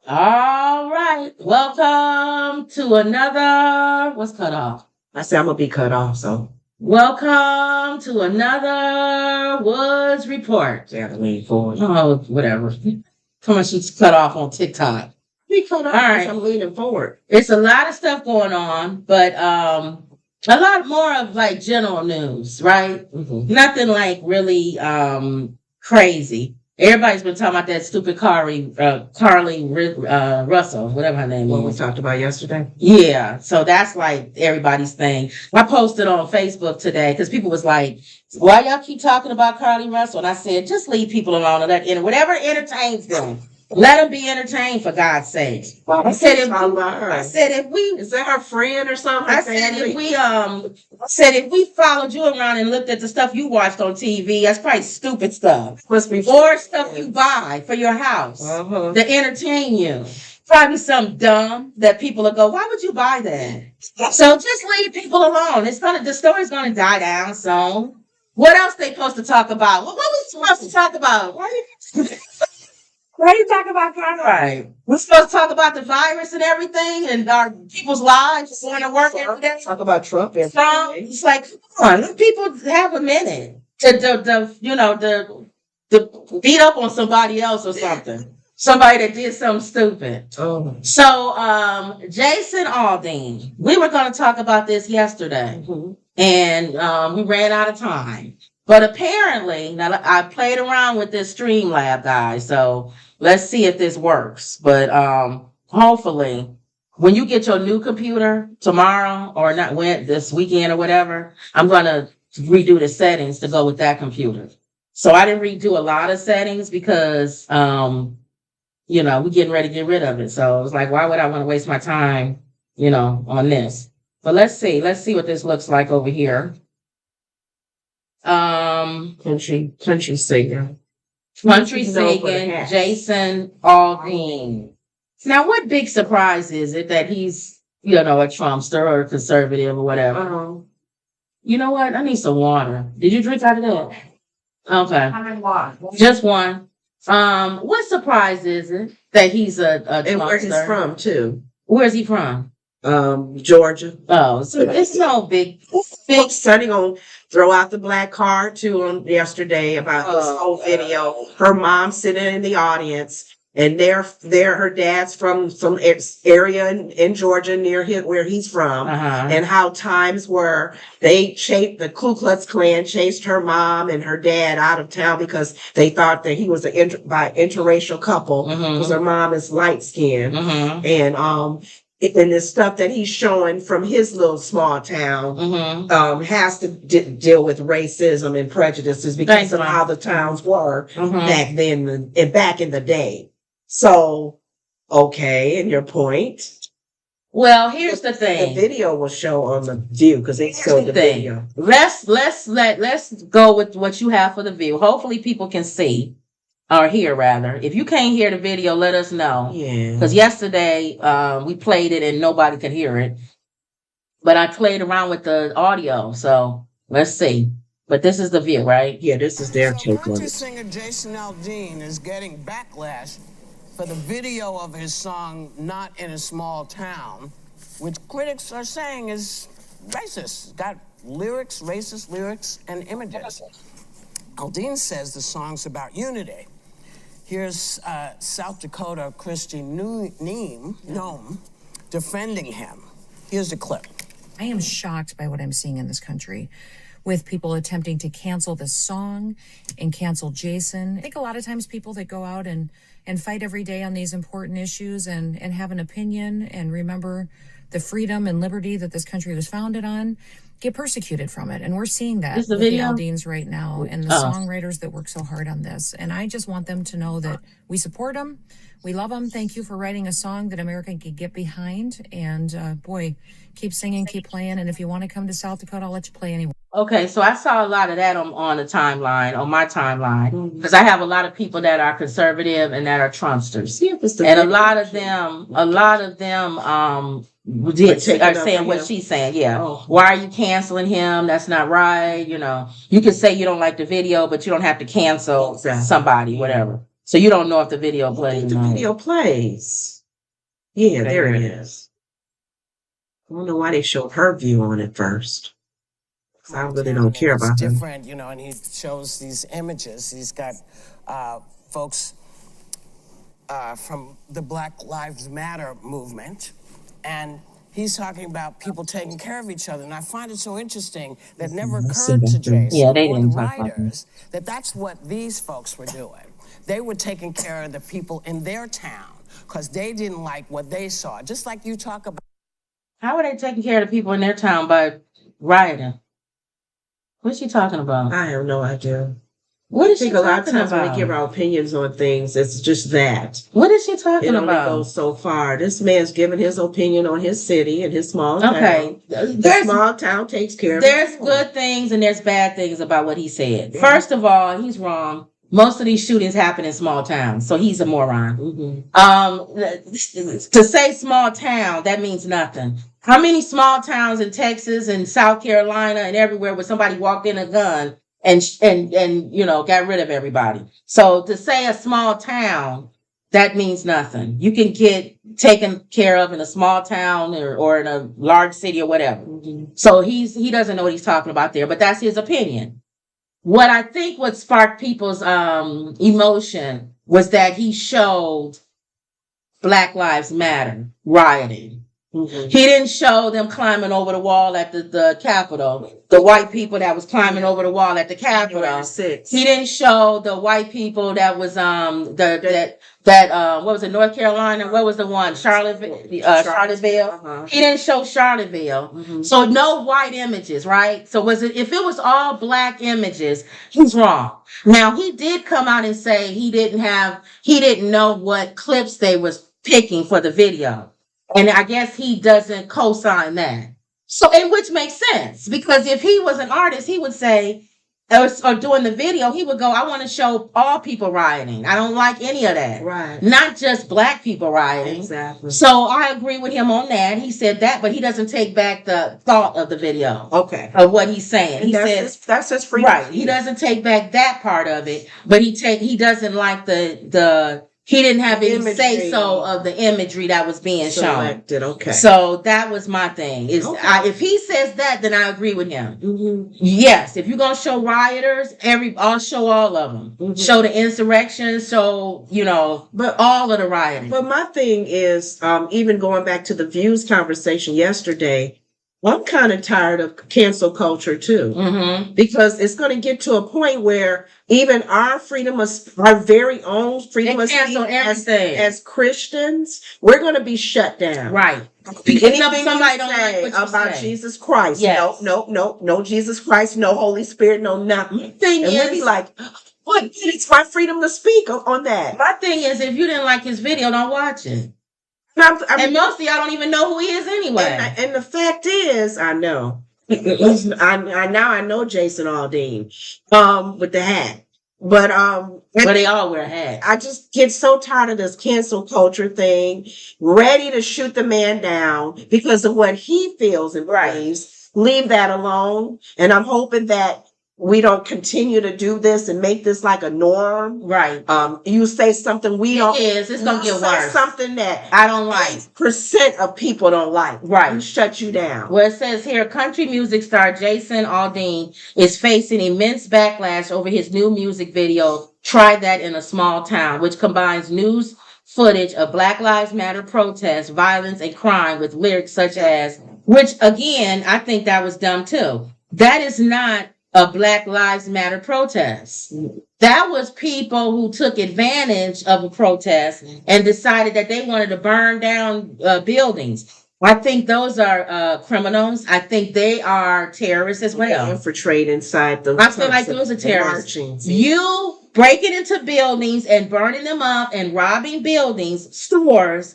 All right. Welcome to another. What's cut off? I said I'm gonna be cut off, so Welcome to another Woods Report. yeah, lean forward. Oh, whatever. How much she's cut off on TikTok. Be cut off. All right. I'm leaning forward. It's a lot of stuff going on, but a lot more of like general news, right? Mm-hmm. Nothing like really crazy. Everybody's been talking about that stupid Carly Russell, whatever her name What we is. talked about yesterday. Yeah, so that's like everybody's thing. I posted on Facebook today because people was like, "Why y'all keep talking about Carly Russell?" And I said, "Just leave people alone and whatever entertains them, let them be entertained for God's sake." I said, if we Is that her friend or something? I said if we followed you around and looked at the stuff you watched on TV, that's probably stupid stuff. Must be Or stuff you buy for your house to entertain you. Probably something dumb that people will go, "Why would you buy that?" So just leave people alone. The story's gonna die down soon. What else they supposed to talk about? What we supposed to talk about? Why are you talking about Conrad? Right. We're supposed to talk about the virus and everything and our people's lives going to work every day. Talk about Trump and So it's like, come on, let people have a minute to beat up on somebody else or something. Somebody that did something stupid. Oh. So Jason Aldean, we were going to talk about this yesterday, and we ran out of time. But apparently, now I played around with this Streamlab, guys, so let's see if this works. But hopefully, when you get your new computer tomorrow or not this weekend or whatever, I'm going to redo the settings to go with that computer. So I didn't redo a lot of settings because, we're getting ready to get rid of it. So it was like, why would I want to waste my time, on this? But let's see what this looks like over here. Country singer. Country singing Jason Aldean. Now, what big surprise is it that he's, a Trumpster or a conservative or whatever? You know what? I need some water. Did you drink out of that? Okay. How many water? Just one. What surprise is it that he's a Trumpster? And where he's from too. Where's he from? Georgia. Oh, so it's no big. Sonny gonna throw out the black card to him yesterday about this whole video. Her mom sitting in the audience, and her dad's from some area in Georgia near where he's from, and how times were the Ku Klux Klan chased her mom and her dad out of town because they thought that he was an interracial couple because her mom is light skinned, and the stuff that he's showing from his little small town has to deal with racism and prejudices because of how the towns were back then and back in the day. So, okay, and your point? Well, here's the thing. The video will show on the view because they showed the video. Let's go with what you have for the view. Hopefully, people can see. Or hear rather. If you can't hear the video, let us know. Yeah. Because yesterday we played it and nobody could hear it. But I played around with the audio, so let's see. But this is the view, right? Yeah, this is their take on Country it. singer Jason Aldean is getting backlash for the video of his song "Not in a Small Town," which critics are saying is racist. It's got racist lyrics and images. Aldean says the song's about unity. Here's South Dakota Christy Nome defending him. Here's the clip. I am shocked by what I'm seeing in this country with people attempting to cancel this song and cancel Jason. I think a lot of times people that go out and fight every day on these important issues and have an opinion and remember the freedom and liberty that this country was founded on get persecuted from it. And we're seeing that with the Aldeans right now and the songwriters that work so hard on this. And I just want them to know that we support them. We love them. Thank you for writing a song that America can get behind. And keep singing, keep playing. And if you want to come to South Dakota, I'll let you play anywhere. Okay, so I saw a lot of that on my timeline, because I have a lot of people that are conservative and that are Trumpsters. And a lot of them are saying what she's saying. Yeah. Oh. Why are you canceling him? That's not right. You can say you don't like the video, but you don't have to cancel somebody, whatever. So you don't know if the video played. The video plays. Yeah, there it is. I don't know why they showed her view on it first. I really don't care about It's him. different, you know, and he shows these images. He's got folks from the Black Lives Matter movement, and he's talking about people taking care of each other. And I find it so interesting that never occurred to Jason they or the didn't talk about writers that that's what these folks were doing. They were taking care of the people in their town because they didn't like what they saw. Just like you talk about. How are they taking care of the people in their town by rioting? What's she talking about? I have no idea. What is I she think a lot of talking times when we about? give our opinions on things, it's just that. What is she talking It only about? goes so far. This man's giving his opinion on his city and his small town. Okay. The small town takes care of There's it. good things and there's bad things about what he said. First of all, he's wrong. Most of these shootings happen in small towns, so he's a moron. To say small town, that means nothing. How many small towns in Texas and South Carolina and everywhere where somebody walked in a gun and you know got rid of everybody? So to say a small town, that means nothing. You can get taken care of in a small town or in a large city or whatever. So he doesn't know what he's talking about there, but that's his opinion. What I think what sparked people's emotion was that he showed Black Lives Matter rioting. He didn't show them climbing over the wall at the Capitol, the white people that was climbing over the wall at the Capitol. He didn't show the white people that was what was it, North Carolina? What was the one? Charlottesville. He didn't show Charlottesville. So no white images, right? So if it was all black images, he's wrong. Now he did come out and say he didn't know what clips they was picking for the video. And I guess he doesn't co-sign that. So, and which makes sense because if he was an artist, he would say, or doing the video, he would go, I want to show all people rioting. I don't like any of that. Right. Not just black people rioting. Exactly. So I agree with him on that. He said that, but he doesn't take back the thought of the video. Okay. Of what he's saying. He says that's his freedom. Right. He doesn't take back that part of it, but he doesn't like he didn't have any say so of the imagery that was being selected. shown. Okay. So that was my thing. If he says that, then I agree with him. Yes, if you're gonna show rioters, I'll show all of them. Show the insurrection. So but all of the rioting. But my thing is, even going back to the views conversation yesterday, I'm kind of tired of cancel culture too, because it's going to get to a point where even our very own freedom of speech as Christians, we're going to be shut down. Right. Anything somebody don't say about Jesus Christ? Yes. No Jesus Christ, no Holy Spirit, no nothing. And we'd be like, what? It's my freedom to speak on that. My thing is, if you didn't like his video, don't watch it. And most of y'all don't even know who he is anyway. And the fact is, I know. I know Jason Aldean with the hat. But they all wear hats. I just get so tired of this cancel culture thing, ready to shoot the man down because of what he feels and believes. Leave that alone. And I'm hoping that we don't continue to do this and make this like a norm. Right. You say something it's gonna get worse. Something that I don't like. 8% of people don't like. Right. We shut you down. Well, it says here, country music star Jason Aldean is facing immense backlash over his new music video, Try That in a Small Town, which combines news footage of Black Lives Matter protests, violence, and crime with lyrics such as, which again, I think that was dumb too. That is not a Black Lives Matter protest. That was people who took advantage of a protest and decided that they wanted to burn down buildings. I think those are criminals. I think they are terrorists as well. Infiltrate inside the. I feel like those are terrorists. You breaking into buildings and burning them up and robbing buildings, stores,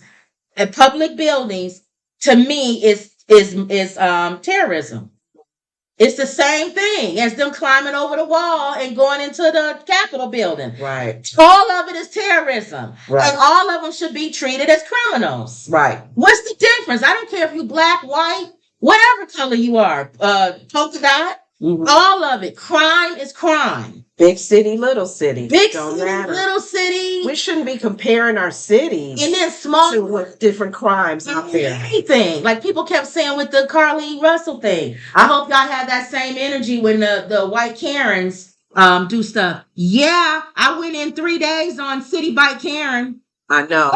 and public buildings, to me is terrorism. It's the same thing as them climbing over the wall and going into the Capitol building. Right. All of it is terrorism. Right. And all of them should be treated as criminals. Right. What's the difference? I don't care if you black, white, whatever color you are. Polka dot. All of it. Crime is crime. Big city, little city. Big Don't city, matter. little city, We shouldn't be comparing our cities and then small to what different crimes out there. anything. Like people kept saying with the Carly Russell thing. I hope y'all have that same energy when the white Karens do stuff. Yeah, I went in 3 days on City Bike Karen. I know.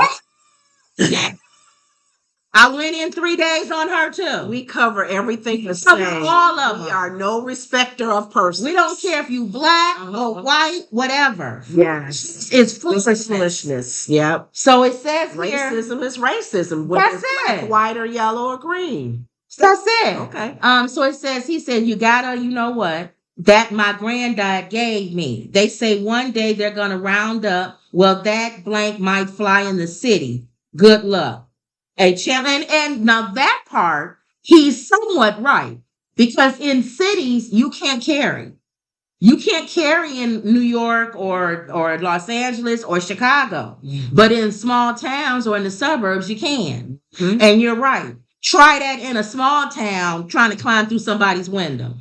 I went in 3 days on her too. We cover everything the cover same. all of We them. are no respecter of persons. We don't care if you black or white, whatever. Yes. It's This foolishness. is foolishness. Yep. So it says here. Racism is racism. Whether That's it's black, it. white, or yellow, or green. That's it. Okay. So it says, he said, you gotta, you know what, that my granddad gave me. They say one day they're gonna round up, well, that blank might fly in the city. Good luck. And now that part, he's somewhat right. Because in cities, you can't carry. You can't carry in New York or Los Angeles or Chicago. But in small towns or in the suburbs, you can. Mhm. And you're right. Try that in a small town trying to climb through somebody's window.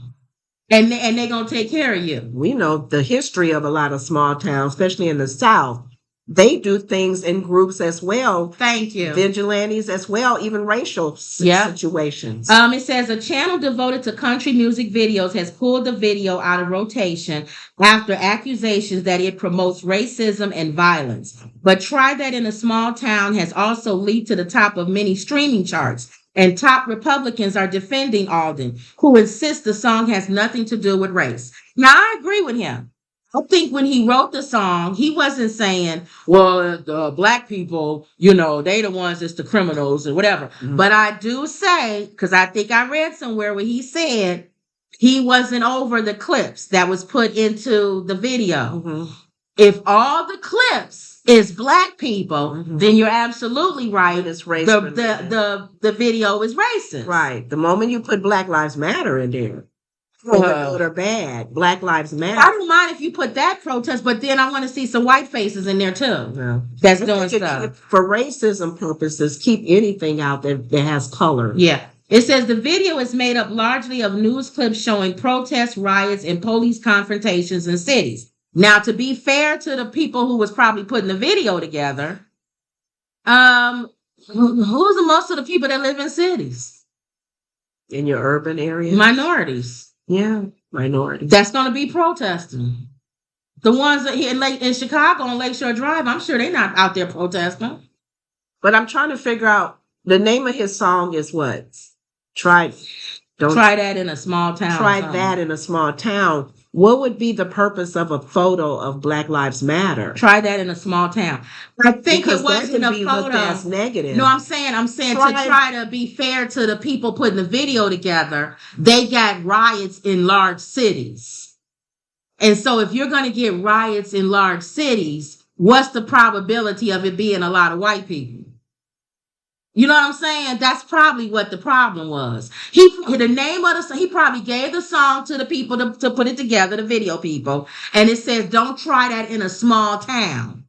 And they're going to take care of you. We know the history of a lot of small towns, especially in the South. They do things in groups as well. Thank you. Vigilantes as well, even racial Yeah. situations. It says a channel devoted to country music videos has pulled the video out of rotation after accusations that it promotes racism and violence. But Try That in a Small Town has also leaped to the top of many streaming charts. And top Republicans are defending Alden, who insists the song has nothing to do with race. Now, I agree with him. I think when he wrote the song, he wasn't saying, well, the black people, you know, they the ones that's the criminals and whatever. Mhm. But I do say, because I think I read somewhere where he said he wasn't over the clips that was put into the video. Mhm. If all the clips is black people, Mhm. then you're absolutely right. It's race. The video is racist. Right. The moment you put Black Lives Matter in there, whether good or bad, Black Lives Matter. I don't mind if you put that protest, but then I want to see some white faces in there too. Yeah. That's I doing think stuff. for racism purposes, keep anything out that has color. Yeah. It says the video is made up largely of news clips showing protests, riots, and police confrontations in cities. Now, to be fair to the people who was probably putting the video together, who's the most of the people that live in cities? In your urban area? Minorities. Yeah, minority. That's going to be protesting. The ones that here in Chicago on Lakeshore Drive, I'm sure they're not out there protesting. But I'm trying to figure out, the name of his song is what? Try That in a small town. Try that in a small town. What would be the purpose of a photo of Black Lives Matter? Try that in a small town. I think Because it wasn't that a could be photo. looked as negative. No, I'm saying to try to be fair to the people putting the video together, they got riots in large cities. And so if you're going to get riots in large cities, what's the probability of it being a lot of white people? You know what I'm saying? That's probably what the problem was. He probably gave the song to the people to put it together, the video people, and it says, don't try that in a small town.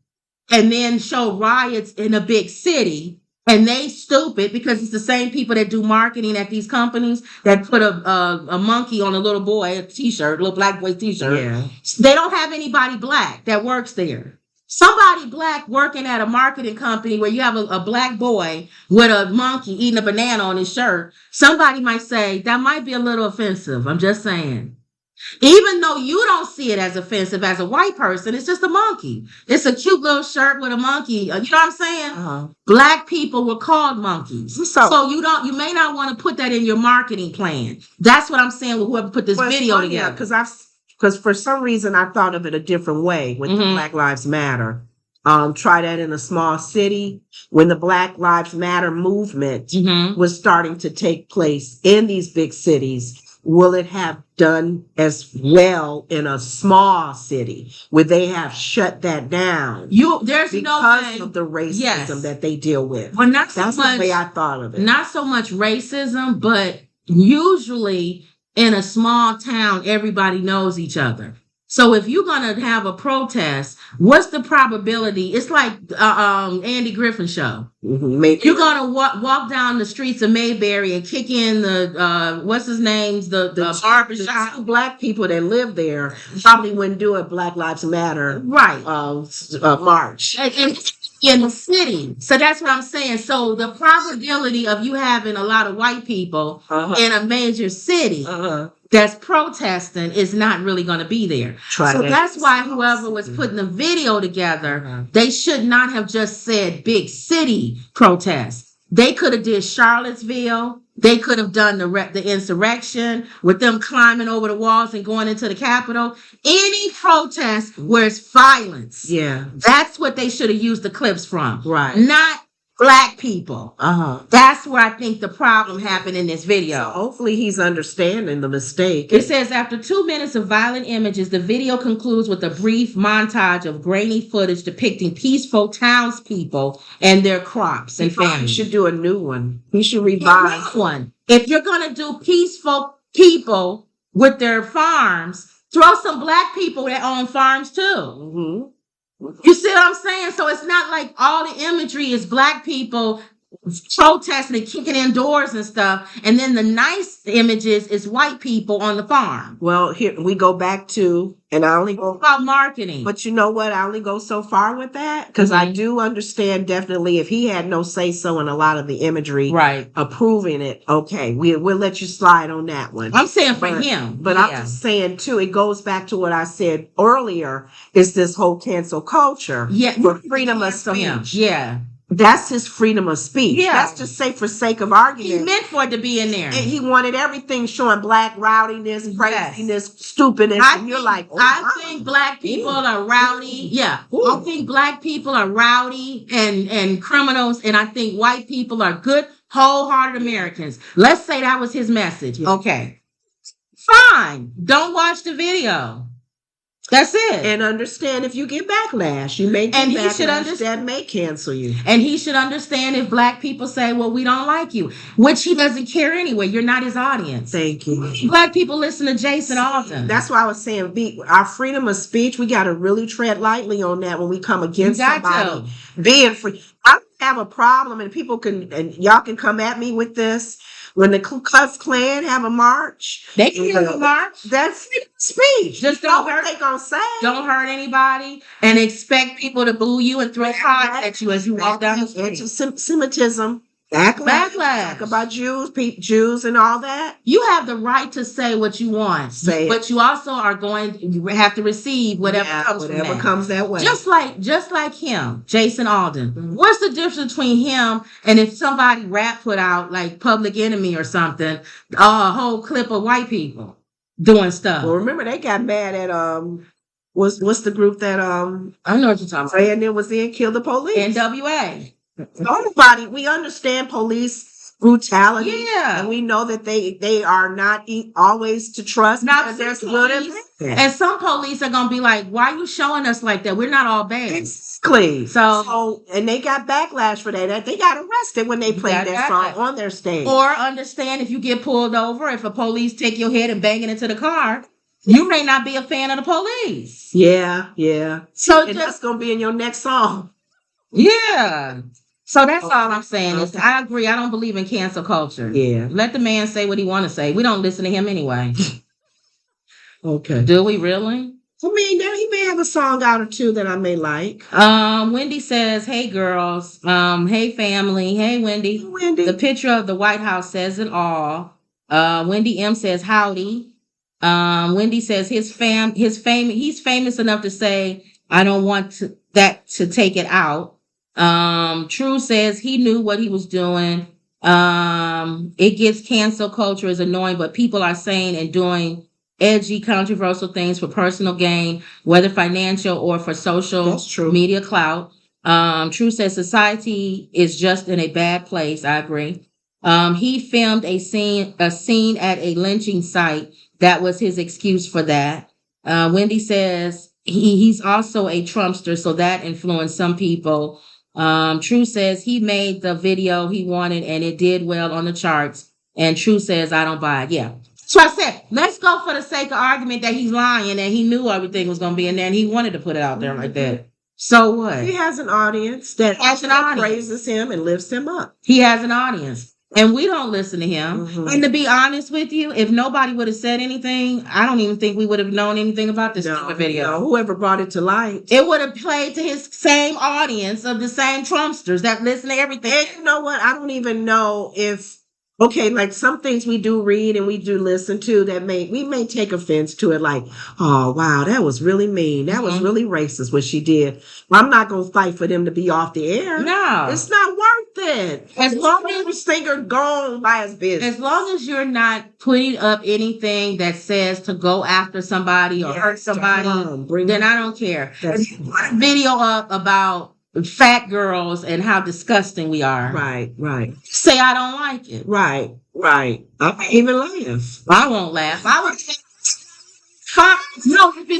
And then show riots in a big city, and they stupid because it's the same people that do marketing at these companies that put a monkey on a little boy, a t-shirt, a little black boy t-shirt. Yeah. They don't have anybody black that works there. Somebody black working at a marketing company where you have a black boy with a monkey eating a banana on his shirt, somebody might say that might be a little offensive. I'm just saying. Even though you don't see it as offensive as a white person, it's just a monkey. It's a cute little shirt with a monkey. You know what I'm saying? Uh-huh. Black people were called monkeys. So you may not want to put that in your marketing plan. That's what I'm saying with whoever put this video together. Because for some reason I thought of it a different way with the Black Lives Matter. Try that in a small city. When the Black Lives Matter movement was starting to take place in these big cities, will it have done as well in a small city? Would they have shut that down? There's because no way. of the racism that they deal with. Well, That's the way I thought of it. Not so much racism, but usually in a small town, everybody knows each other. So if you're gonna have a protest, what's the probability? It's like Andy Griffin show. Maybe You're gonna walk down the streets of Mayberry and kick in the what's his name's the barbershop. the two black people that live there probably wouldn't do a Black Lives Matter Right. march. In the city. So that's what I'm saying. So the probability of you having a lot of white people in a major city that's protesting is not really going to be there. So that's why whoever was putting the video together, they should not have just said big city protest. They could have did Charlottesville. They could have done the insurrection with them climbing over the walls and going into the Capitol. Any protest where it's violence. Yeah. That's what they should have used the clips from. Right. Not black people. That's where I think the problem happened in this video. So hopefully he's understanding the mistake. It says after 2 minutes of violent images, the video concludes with a brief montage of grainy footage depicting peaceful townspeople and their crops and He families. should do a new one. He should revise one. If you're gonna do peaceful people with their farms, throw some black people that own farms too. You see what I'm saying? So it's not like all the imagery is black people protesting and kicking in doors and stuff, and then the nice images is white people on the farm. Well, here we go back to, and I only go about marketing. But you know what? I only go so far with that because I do understand definitely if he had no say so in a lot of the imagery, right, approving it. Okay, we'll let you slide on that one. I'm saying for him, but I'm just saying too. It goes back to what I said earlier. Is this whole cancel culture? For freedom of speech. Yeah. That's his freedom of speech. Yeah. That's just say for sake of argument. He meant for it to be in there. And he wanted everything showing black rowdiness, craziness, stupidness. And you're like, I think black people are rowdy. Yeah. I think black people are rowdy and criminals. And I think white people are good, wholehearted Americans. Let's say that was his message. Okay. Fine. Don't watch the video. That's it. And understand if you get backlash, you may get backlash that may cancel you. And he should understand if black people say, well, we don't like you, which he doesn't care anyway. You're not his audience. Thank you. Black people listen to Jason Aldean. That's why I was saying, our freedom of speech, we got to really tread lightly on that when we come against somebody. Being free. I have a problem, and people can, and y'all can come at me with this. When the Ku Klux Klan have a march, they can have a march. That's freedom of speech. Just don't hurt. What they gonna say? Don't hurt anybody, and expect people to boo you and throw pies at you as you walk down the street. Anti-Semitism. Backlash. Talk about Jews and all that. You have the right to say what you want, but you also are you have to receive whatever comes that way. Just like him, Jason Aldean. What's the difference between him and if somebody rap put out like Public Enemy or something, a whole clip of white people doing stuff? Well, remember they got mad at what's the group that I know what you're talking about. And then was in Kill the Police. NWA. Nobody, we understand police brutality. Yeah. And we know that they are not always to trust. Not there's good and some police are going to be like, why are you showing us like that? We're not all bad. Exactly. So, and they got backlash for that. They got arrested when they played that song on their stage. Or understand if you get pulled over, if a police take your head and bang it into the car, you may not be a fan of the police. Yeah. So that's going to be in your next song. Yeah. So that's all I'm saying is I agree. I don't believe in cancel culture. Yeah. Let the man say what he want to say. We don't listen to him anyway. Okay. Do we really? I mean, he may have a song out or two that I may like. Wendy says, hey girls. Hey family. Hey Wendy. Wendy. The picture of the White House says it all. Wendy M says howdy. Wendy says he's famous enough to say, I don't want that to take it out. True says he knew what he was doing. It gets cancel culture is annoying, but people are saying and doing edgy, controversial things for personal gain, whether financial or for social media clout. True says society is just in a bad place. I agree. He filmed a scene at a lynching site. That was his excuse for that. Wendy says he's also a Trumpster, so that influenced some people. True says he made the video he wanted and it did well on the charts. And True says, I don't buy it. Yeah. So I said, let's go for the sake of argument that he's lying and he knew everything was going to be in there and he wanted to put it out there like that. So what? He has an audience that praises him and lifts him up. He has an audience. And we don't listen to him. And to be honest with you, if nobody would have said anything, I don't even think we would have known anything about this video. No, whoever brought it to light. It would have played to his same audience of the same Trumpsters that listen to everything. And you know what? I don't even know if, okay, like some things we do read and we do listen to that we may take offense to it, like, oh, wow, that was really mean. That was really racist what she did. Well, I'm not going to fight for them to be off the air. No. It's not worth it. As long as the singer gone by his business. As long as you're not putting up anything that says to go after somebody or hurt somebody, then I don't care. If you put a video up about fat girls and how disgusting we are. Right. Say I don't like it. Right. I can't even laugh. I won't laugh. I would no, if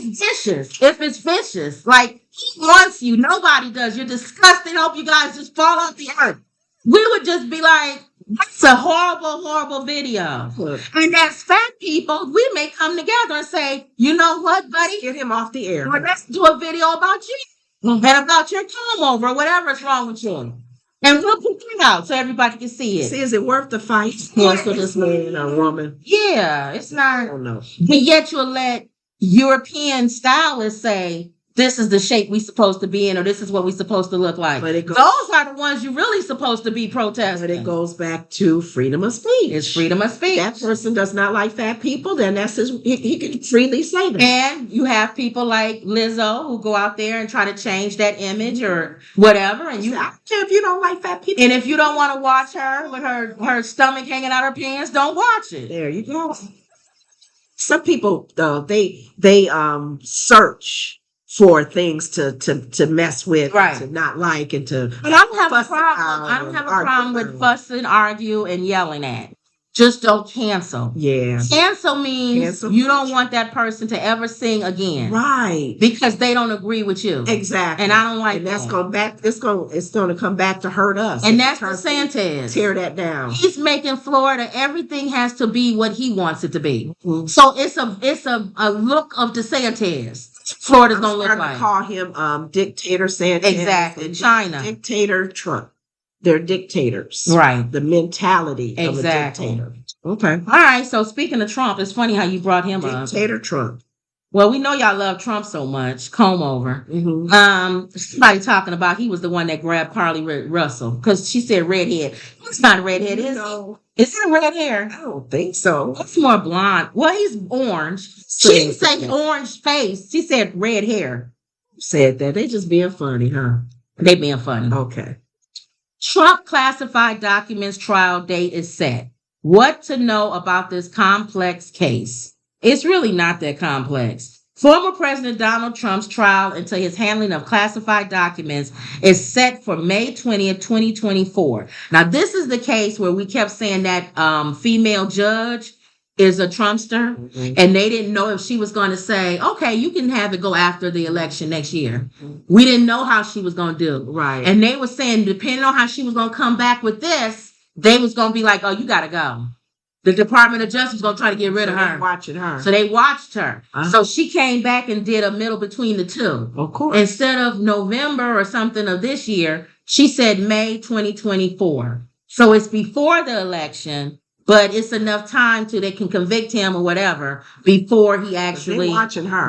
it's vicious, like he wants you, nobody does. You're disgusting. Hope you guys just fall off the earth. We would just be like, that's a horrible video. And as fat people, we may come together and say, you know what, buddy? Get him off the air. Or let's do a video about you. And about your comb over, whatever is wrong with you. And we'll put it out so everybody can see it. See, is it worth the fight? For this man or woman? Yeah, it's not. I don't know. But yet you'll let European stylists say, this is the shape we're supposed to be in, or this is what we're supposed to look like. Those are the ones you're really supposed to be protesting. But it goes back to freedom of speech. It's freedom of speech. That person does not like fat people, then that's he can freely say that. And you have people like Lizzo who go out there and try to change that image or whatever. And I don't care if you don't like fat people. And if you don't want to watch her with her stomach hanging out her pants, don't watch it. There you go. Some people though, they search for things to mess with, right, to not like, and to. But I don't have a problem. I don't have a problem with fussing, argue, and yelling at. Just don't cancel. Yeah. Cancel means you don't want that person to ever sing again. Right. Because they don't agree with you. Exactly. And I don't like and that's going back. It's going to come back to hurt us. And that's DeSantis. Tear that down. He's making Florida. Everything has to be what he wants it to be. Mm-hmm. So it's a look of DeSantis. Florida's going to look like. Call him Dictator Sanchez. Exactly. China. Dictator Trump. They're dictators. Right. The mentality of a dictator. Okay. All right. So speaking of Trump, it's funny how you brought him up. Dictator Trump. Well, we know y'all love Trump so much. Comb over. Mm-hmm. Somebody talking about he was the one that grabbed Carly Russell because she said redhead. It's not a redhead, is it? Is it red hair? I don't think so. It's more blonde. Well, he's orange. She didn't say orange face. She said red hair. Said that. They just being funny, huh? They being funny. Okay. Trump classified documents trial date is set. What to know about this complex case? It's really not that complex. Former President Donald Trump's trial into his handling of classified documents is set for May 20th, 2024. Now, this is the case where we kept saying that female judge is a Trumpster, and they didn't know if she was going to say, okay, you can have it go after the election next year. We didn't know how she was going to do. Right. And they were saying, depending on how she was going to come back with this, they was going to be like, oh, you got to go. The Department of Justice was going to try to get rid of her. Watching her. So they watched her. So she came back and did a middle between the two. Of course. Instead of November or something of this year, she said May 2024. So it's before the election, but it's enough time to they can convict him or whatever before he actually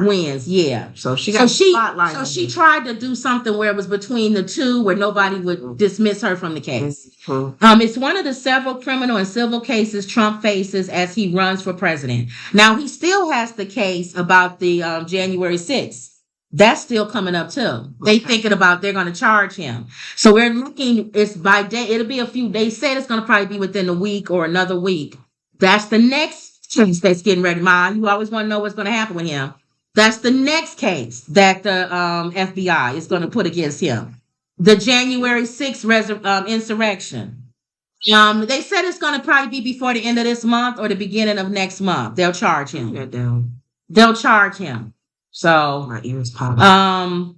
wins. Yeah. So she got spotlight. So she tried to do something where it was between the two, where nobody would dismiss her from the case. It's one of the several criminal and civil cases Trump faces as he runs for president. Now he still has the case about the January 6th. That's still coming up too. They thinking about they're going to charge him. So we're looking, it's by day, it'll be a few days. Said it's going to probably be within a week or another week. That's the next case that's getting ready. Mom, you always want to know what's going to happen with him. That's the next case that the FBI is going to put against him. The January 6th insurrection. They said it's going to probably be before the end of this month or the beginning of next month. They'll charge him. They'll charge him. So my ears popping.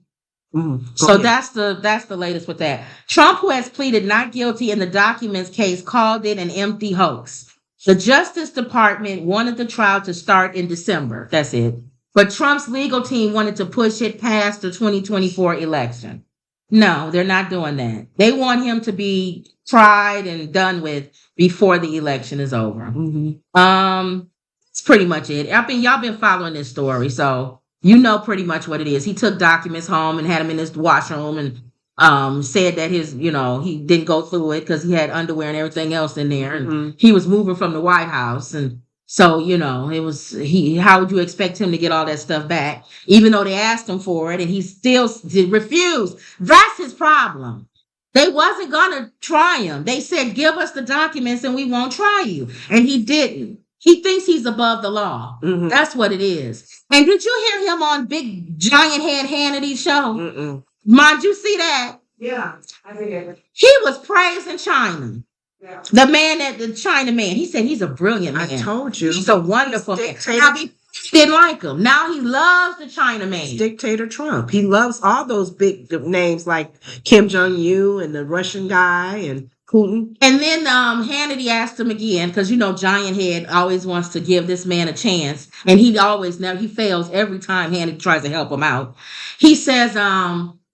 So that's the latest with that. Trump, who has pleaded not guilty in the documents case, called it an empty hoax. The Justice Department wanted the trial to start in December. That's it. But Trump's legal team wanted to push it past the 2024 election. No, they're not doing that. They want him to be tried and done with before the election is over. That's pretty much it. Y'all been following this story, so you know pretty much what it is. He took documents home and had them in his washroom and said that he didn't go through it because he had underwear and everything else in there. And he was moving from the White House. And so, it was how would you expect him to get all that stuff back? Even though they asked him for it and he still refused. That's his problem. They wasn't going to try him. They said, give us the documents and we won't try you. And he didn't. He thinks he's above the law. That's what it is. And did you hear him on Big Giant Head Hannity's show? Mind you see that? Yeah, I did. He was praising China. Yeah. The China man. He said he's a brilliant man. I told you. He's a wonderful man. Now he didn't like him. Now he loves the China man. Dictator Trump. He loves all those big names like Kim Jong-un and the Russian guy and Putin. And then Hannity asked him again, because Giant Head always wants to give this man a chance. And he fails every time Hannity tries to help him out. He says,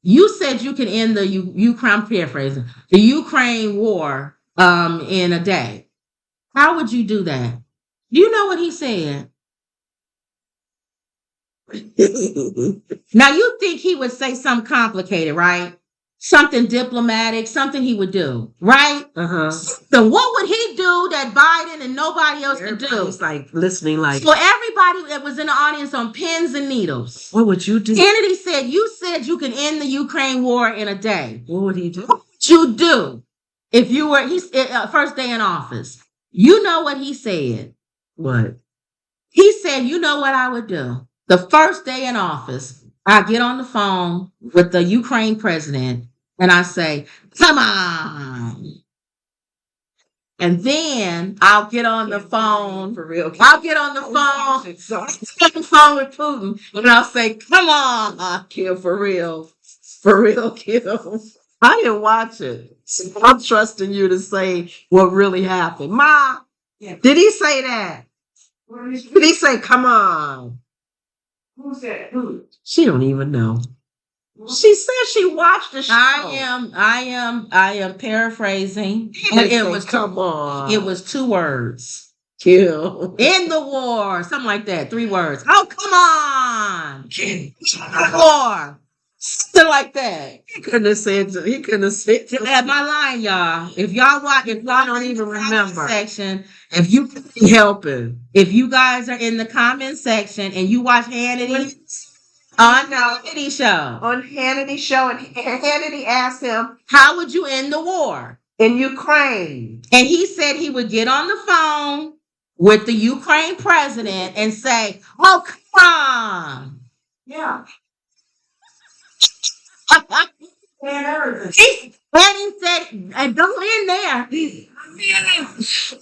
you said you can end the Ukraine, paraphrasing, the Ukraine war in a day. How would you do that? Do you know what he said? Now you think he would say something complicated, right? Something diplomatic, something he would do, right? So what would he do that Biden and nobody else could do? It's like listening, like for everybody that was in the audience on pins and needles. What would you do? Kennedy said, you said you can end the Ukraine war in a day. What would he do? What would you do if you were his first day in office? You know what he said. What? He said, you know what I would do? The first day in office, I get on the phone with the Ukraine president and I say, come on. And then I'll get on the phone. For real. I'll get on the phone with Putin and I'll say, come on. Kill for real. For real, kill. I didn't watch it. So I'm trusting you to say what really happened. Ma, did he say that? Did he say, come on? Who said who? She don't even know. She said she watched the show. I am paraphrasing. And it was come on. It was 2 words. Kill. In the war. Something like that. 3 words. Oh, come on. War. Something like that. He couldn't have said. At my line, y'all. If y'all don't even remember section, if you helping, if you guys are in the comment section and you watch Hannity on Hannity show, and Hannity asked him, how would you end the war in Ukraine? And he said he would get on the phone with the Ukraine president and say, oh, come on. Yeah. And he said, and go in there.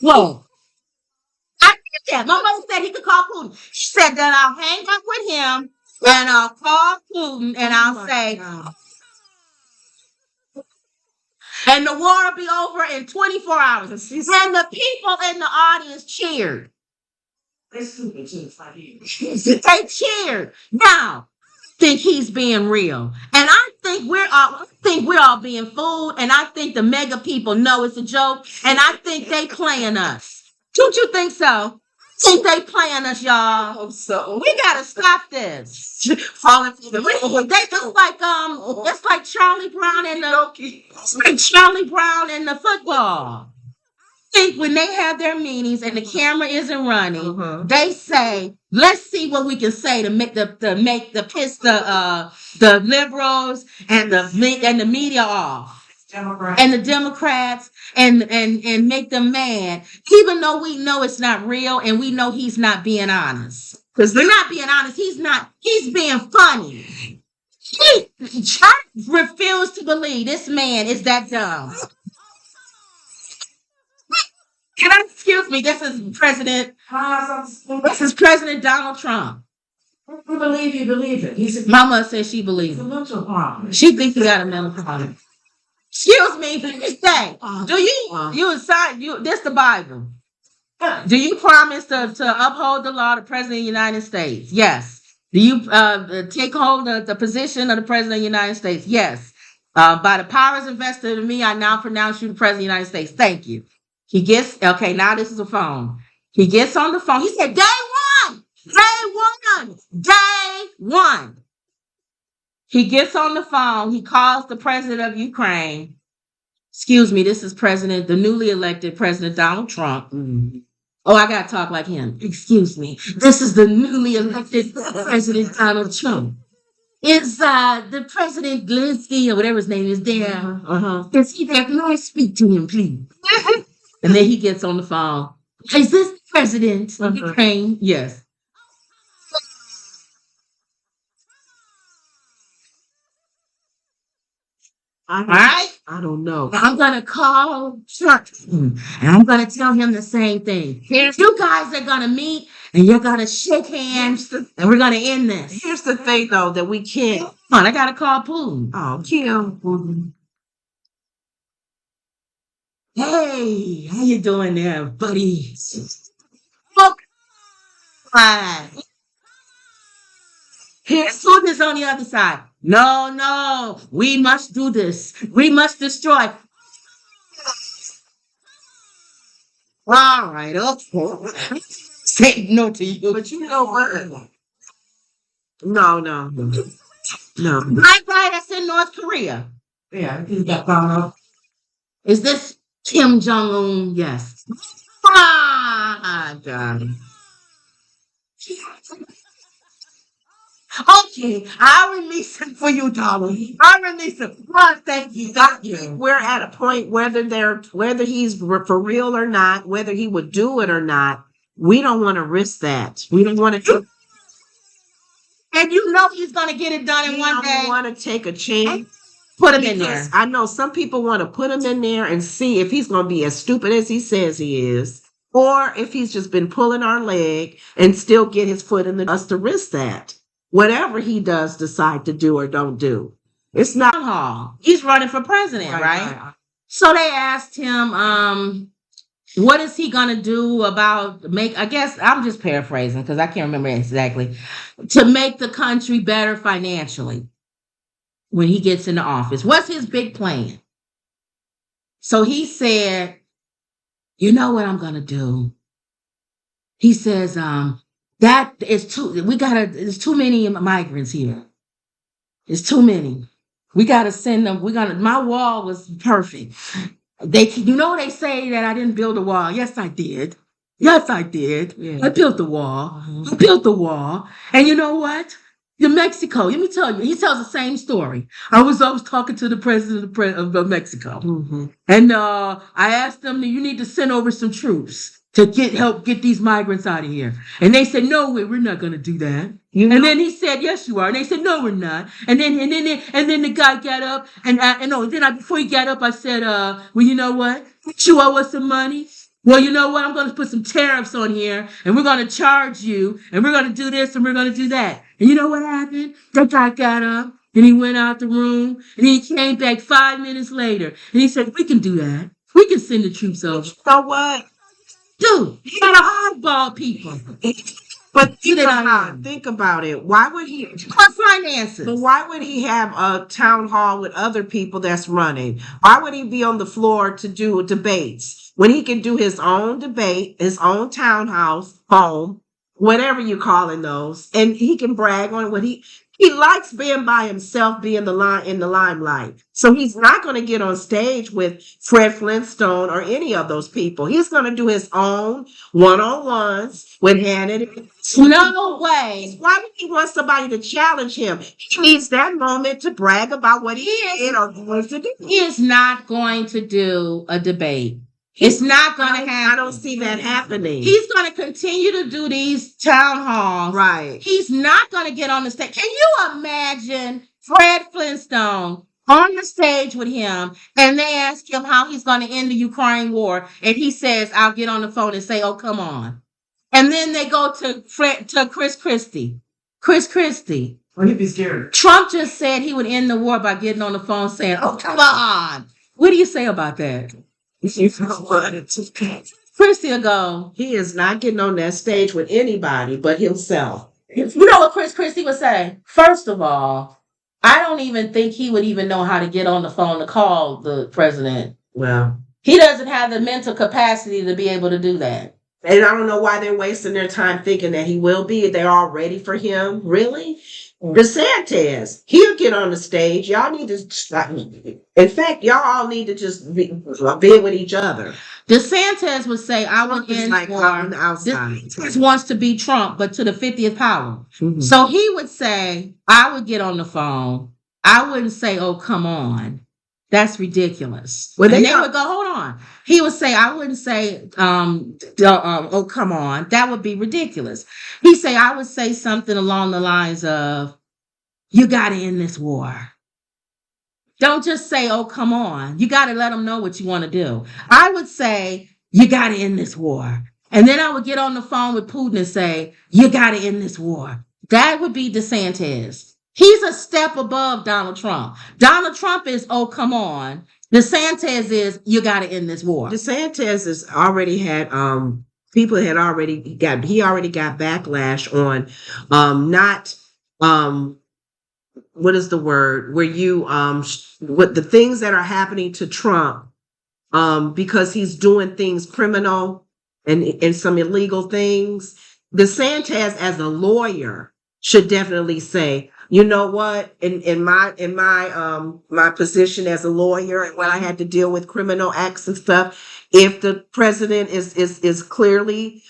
Whoa. I did that. My mother said he could call Putin. She said that I'll hang up with him and I'll call Putin and I'll say, and the war will be over in 24 hours. And the people in the audience cheered. They cheered. Now, think he's being real. And I think we're all being fooled. And I think the mega people know it's a joke. And I think they playing us. Don't you think so? I think they playing us, y'all. I hope so. We gotta stop this. Falling for the it's like Charlie Brown and the football. I think when they have their meetings and the camera isn't running, they say, let's see what we can say to make the liberals and the media off. And the Democrats and make them mad, even though we know it's not real and we know he's not being honest. Because they're not being honest. He's being funny. I refuse to believe this man is that dumb. Excuse me, this is President Donald Trump. You believe it. Mama says she believes it. Mental problem. She thinks he got a mental problem. Excuse me, say, do you inside you? This the Bible. Do you promise to uphold the law, the President of the United States? Yes. Do you take hold of the position of the President of the United States? Yes. By the powers invested in me, I now pronounce you the President of the United States. Thank you. He gets, okay, now this is a phone. He gets on the phone. He said, day one. He gets on the phone. He calls the President of Ukraine. Excuse me, this is the newly elected President Donald Trump. Oh, I got to talk like him. Excuse me. This is the newly elected President Donald Trump. Is the President Glinsky or whatever his name is there? Is he there? Can I speak to him, please? And then he gets on the phone. Is this the President of Ukraine? Yes. All right. I don't know. I'm going to call Trump and I'm going to tell him the same thing. You guys are going to meet and you're going to shake hands and we're going to end this. Here's the thing, though, that we can't. Come on, I got to call Putin. Oh, Kim. Hey, how you doing there, buddy? Oh, fine. Here's Putin's on the other side. No, we must do this. We must destroy. All right, okay. Say no to you. But you know what? No. My guy that's in North Korea. Yeah, he got found out. Is this Kim Jong-un? Yes. Ah, God. Okay, I'll release him for you, darling. I'll release him. Oh, thank you. We're at a point whether he's for real or not, whether he would do it or not. We don't want to risk that. We don't want to. And you know he's going to get it done in one day. We don't want to take a chance. Put him in there. I know some people want to put him in there and see if he's going to be as stupid as he says he is, or if he's just been pulling our leg and still get his foot in us to risk that. Whatever he does decide to do or don't do. It's not hall. He's running for president, right? So they asked him, what is he going to do about I guess I'm just paraphrasing because I can't remember exactly, to make the country better financially when he gets into office. What's his big plan? So he said, you know what I'm going to do? He says, that is there's too many migrants here. It's too many. We got to send them. My wall was perfect. They say that I didn't build a wall. Yes, I did. Yeah. I built the wall. I built the wall. And you know what? In Mexico, let me tell you, he tells the same story. I was talking to the president of Mexico. And I asked them, you need to send over some troops to help get these migrants out of here. And they said, no way, we're not going to do that. And then he said, yes, you are. And they said, no, we're not. And then the guy got up before he got up, I said, well, you know what? You owe us some money. Well, you know what? I'm going to put some tariffs on here and we're going to charge you and we're going to do this and we're going to do that. And you know what happened? That guy got up and he went out the room and he came back 5 minutes later and he said, we can do that. We can send the troops over. You know what? Dude, you got to hardball people. But think about it. Why would he? Finances. But why would he have a town hall with other people that's running? Why would he be on the floor to do debates when he can do his own debate, his own townhouse, home, whatever you're calling those, and he can brag on what he likes being by himself, being in the limelight. So he's not going to get on stage with Fred Flintstone or any of those people. He's going to do his own one-on-ones with Hannity. No way. Why would he want somebody to challenge him? He needs that moment to brag about what he did or wants to do. He is not going to do a debate. It's not going to happen. I don't see that happening. He's going to continue to do these town halls. Right. He's not going to get on the stage. Can you imagine Fred Flintstone on the stage with him and they ask him how he's going to end the Ukraine war and he says, I'll get on the phone and say, oh, come on. And then they go to Chris Christie. Chris Christie. Or he'd be scared. Trump just said he would end the war by getting on the phone saying, oh, come on. What do you say about that? You know what? Chrissy will go, He is not getting on that stage with anybody but himself. you know what Christy would say? First of all, I don't even think he would even know how to get on the phone to call the president. Well, He doesn't have the mental capacity to be able to do that. and I don't know why they're wasting their time thinking that he will be. They're all ready for him. Really? DeSantis, he'll get on the stage. Y'all need to stop. In fact, y'all all need to just be with each other. DeSantis would say, I would Trump is end like war. on the outside. DeSantis wants to be Trump, but to the 50th power. Mhm. So he would say, I would get on the phone. I wouldn't say, oh, come on. That's ridiculous. Well, And they would go, hold on. He would say, I wouldn't say, oh, come on. That would be ridiculous. He say, I would say something along the lines of, you got to end this war. Don't just say, oh, come on. You got to let them know what you want to do. I would say, you got to end this war. And then I would get on the phone with Putin and say, you got to end this war. That would be DeSantis. He's a step above Donald Trump. Donald Trump is, oh, come on. DeSantis is, you got to end this war. DeSantis has already had people had already got he already got backlash on not what is the word where you what the things that are happening to Trump because he's doing things criminal and some illegal things. DeSantis as a lawyer should definitely say, you know what, in my position as a lawyer and when I had to deal with criminal acts and stuff, if the president is clearly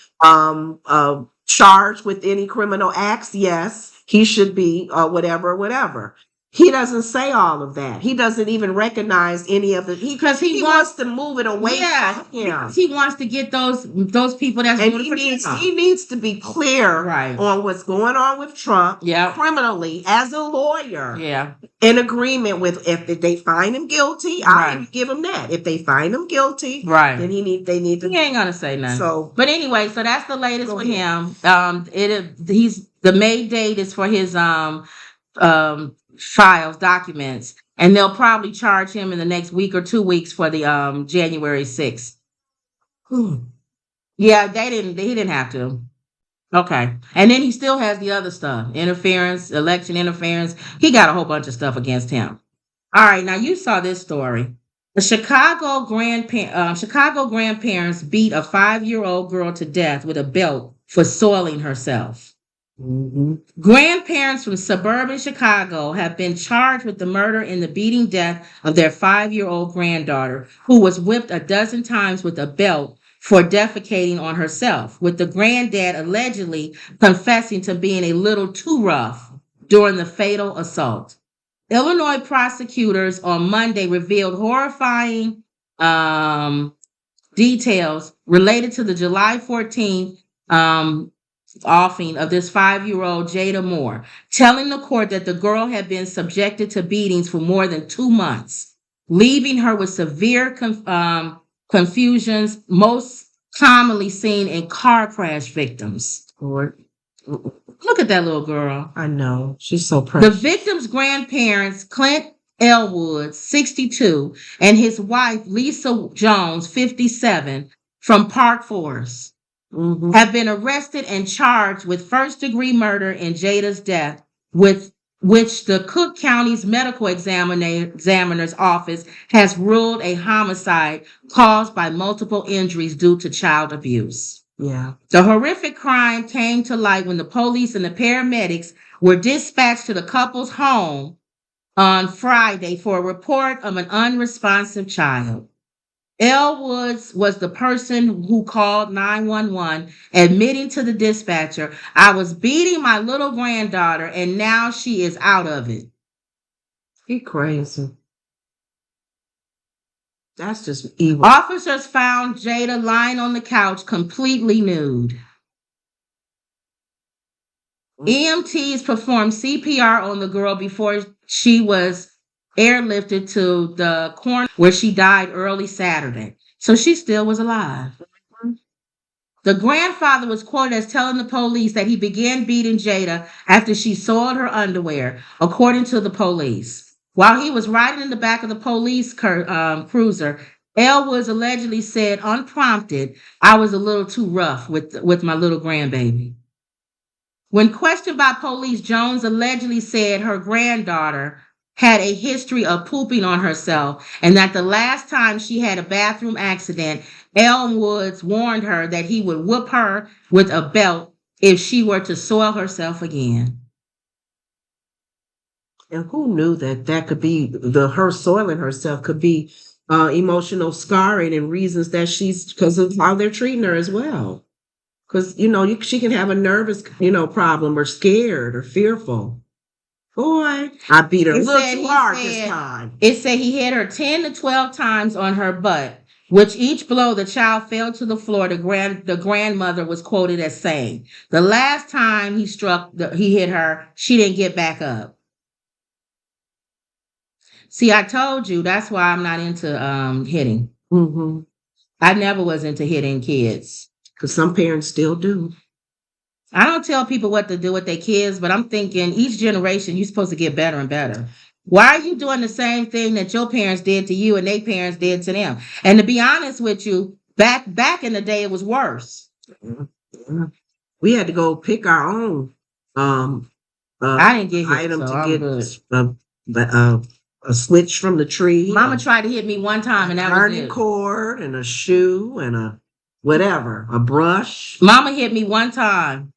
charged with any criminal acts, yes, he should be whatever. He doesn't say all of that. He doesn't even recognize any of it because he wants to move it away from him. He wants to get those people that's And voted for Trump. he needs to be clear Right. on what's going on with Trump Yeah. criminally as a lawyer. Yeah. In agreement with if they find him guilty, I'll Right. give him that. If they find him guilty, Right. then they need to. He ain't gonna say nothing. So- but anyway, so that's the latest Go with ahead. him. He's the May date is for his files documents, and they'll probably charge him in the next week or 2 weeks for the January 6th. Yeah, he didn't have to. Okay, and then he still has the other stuff: interference, election interference. He got a whole bunch of stuff against him. All right, now you saw this story. The Chicago grandparents beat a 5-year-old girl to death with a belt for soiling herself. Mhm. Grandparents from suburban Chicago have been charged with the murder and the beating death of their 5-year-old granddaughter, who was whipped a dozen times with a belt for defecating on herself, with the granddad allegedly confessing to being a little too rough during the fatal assault. Illinois prosecutors on Monday revealed horrifying details related to the July 14th offing of this 5-year-old Jada Moore, telling the court that the girl had been subjected to beatings for more than 2 months, leaving her with severe confusions, most commonly seen in car crash victims. Lord, Look at that little girl. I know she's so The precious. victim's grandparents, Clint Elwood, 62, and his wife, Lisa Jones, 57, from Park Forest, Mhm. have been arrested and charged with first-degree murder in Jada's death, with which the Cook County's medical examiner's office has ruled a homicide caused by multiple injuries due to child abuse. Yeah. The horrific crime came to light when the police and the paramedics were dispatched to the couple's home on Friday for a report of an unresponsive child. Elwoods was the person who called 911, admitting to the dispatcher, "I was beating my little granddaughter and now she is out of it." He crazy. That's just evil. Officers found Jada lying on the couch completely nude. EMTs performed CPR on the girl before she was airlifted to the coroner, where she died early Saturday. So she still was alive. The grandfather was quoted as telling the police that he began beating Jada after she soiled her underwear, according to the police. While he was riding in the back of the police cruiser, Elwoods allegedly said, unprompted, I was a little too rough with my little grandbaby. When questioned by police, Jones allegedly said her granddaughter had a history of pooping on herself and that the last time she had a bathroom accident, Elmwoods warned her that he would whoop her with a belt if she were to soil herself again. And who knew that that could be her soiling herself could be emotional scarring and reasons that she's because of how they're treating her as well. Because she can have a nervous problem or scared or fearful. Boy, I beat her a little too hard this time. It said he hit her 10 to 12 times on her butt, which each blow the child fell to the floor. The grandmother was quoted as saying, the last time he hit her, she didn't get back up. See, I told you that's why I'm not into hitting. Mm-hmm. I never was into hitting kids. Because some parents still do. I don't tell people what to do with their kids, but I'm thinking each generation you're supposed to get better and better. Why are you doing the same thing that your parents did to you and their parents did to them? And to be honest with you, back in the day, it was worse. Yeah. We had to go pick our own I didn't get hit, item so to get a switch from the tree. Mama tried to hit me one time, and that was it. A cord and a shoe and a whatever, a brush. Mama hit me one time,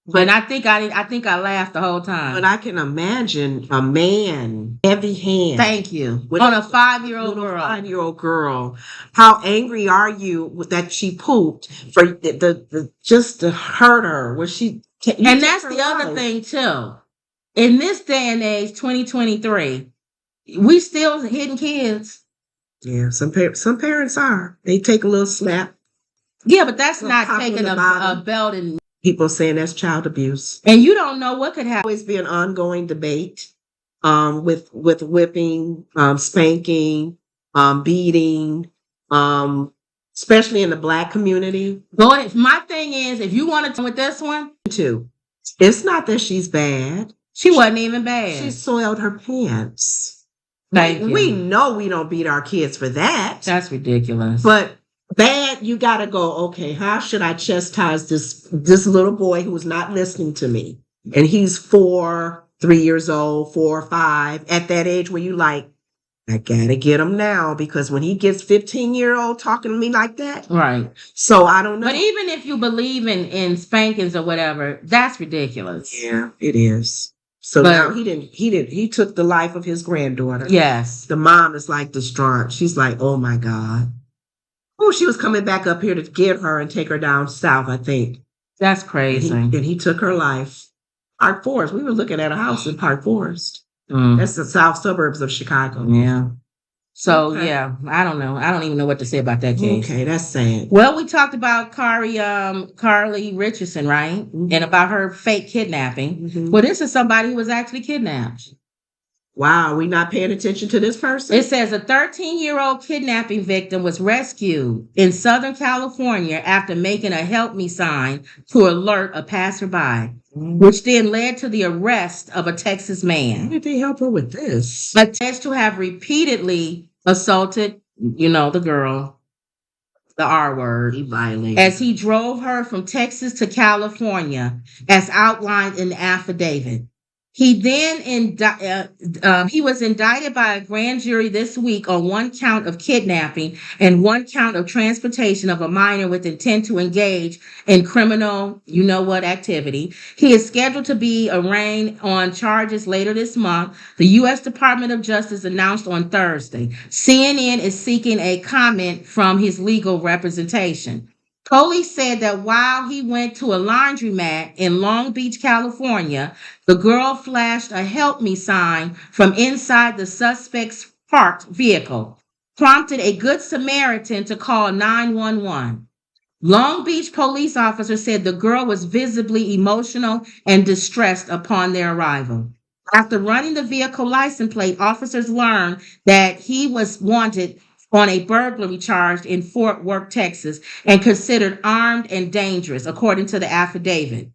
but I think I laughed the whole time. But I can imagine a man, heavy hand. Thank you. On a 5-year-old girl. 5-year-old girl. How angry are you that she pooped for the just to hurt her? Was she? And that's the other thing too. In this day and age, 2023. We still hitting kids. Yeah, some parents are. They take a little slap. Yeah, but that's not taking a belt and people saying that's child abuse. And you don't know what could happen. Always be an ongoing debate with whipping, spanking, beating, especially in the Black community. My thing is, if you want to with this one too, it's not that she's bad. She wasn't even bad. She soiled her pants. We know we don't beat our kids for that. That's ridiculous. But bad, you gotta go, okay, how should I chastise this little boy who's not listening to me? And he's 3 years old, 4 or 5, at that age where you like, I gotta get him now, because when he gets 15-year-old talking to me like that. Right. So I don't know. But even if you believe in spankings or whatever, that's ridiculous. Yeah, it is. So now he took the life of his granddaughter. Yes. The mom is like distraught. She's like, oh my God. Oh, she was coming back up here to get her and take her down south, I think. That's crazy. And he took her life. Park Forest. We were looking at a house in Park Forest. That's the south suburbs of Chicago. Yeah. So, yeah, I don't know. I don't even know what to say about that case. Okay, that's sad. Well, we talked about Carly Richardson, right? Mm-hmm. And about her fake kidnapping. Mm-hmm. Well, this is somebody who was actually kidnapped. Wow, we not paying attention to this person? It says a 13-year-old kidnapping victim was rescued in Southern California after making a help me sign to alert a passerby, which then led to the arrest of a Texas man. How did they help her with this? Alleged to have repeatedly assaulted, the girl, the R word, as he drove her from Texas to California, as outlined in the affidavit. He then he was indicted by a grand jury this week on 1 count of kidnapping and 1 count of transportation of a minor with intent to engage in criminal, activity. He is scheduled to be arraigned on charges later this month. The U.S. Department of Justice announced on Thursday. CNN is seeking a comment from his legal representation. Police said that while he went to a laundromat in Long Beach, California, the girl flashed a help me sign from inside the suspect's parked vehicle, prompted a Good Samaritan to call 911. Long Beach police officers said the girl was visibly emotional and distressed upon their arrival. After running the vehicle license plate, officers learned that he was wanted on a burglary charge in Fort Worth, Texas, and considered armed and dangerous, according to the affidavit.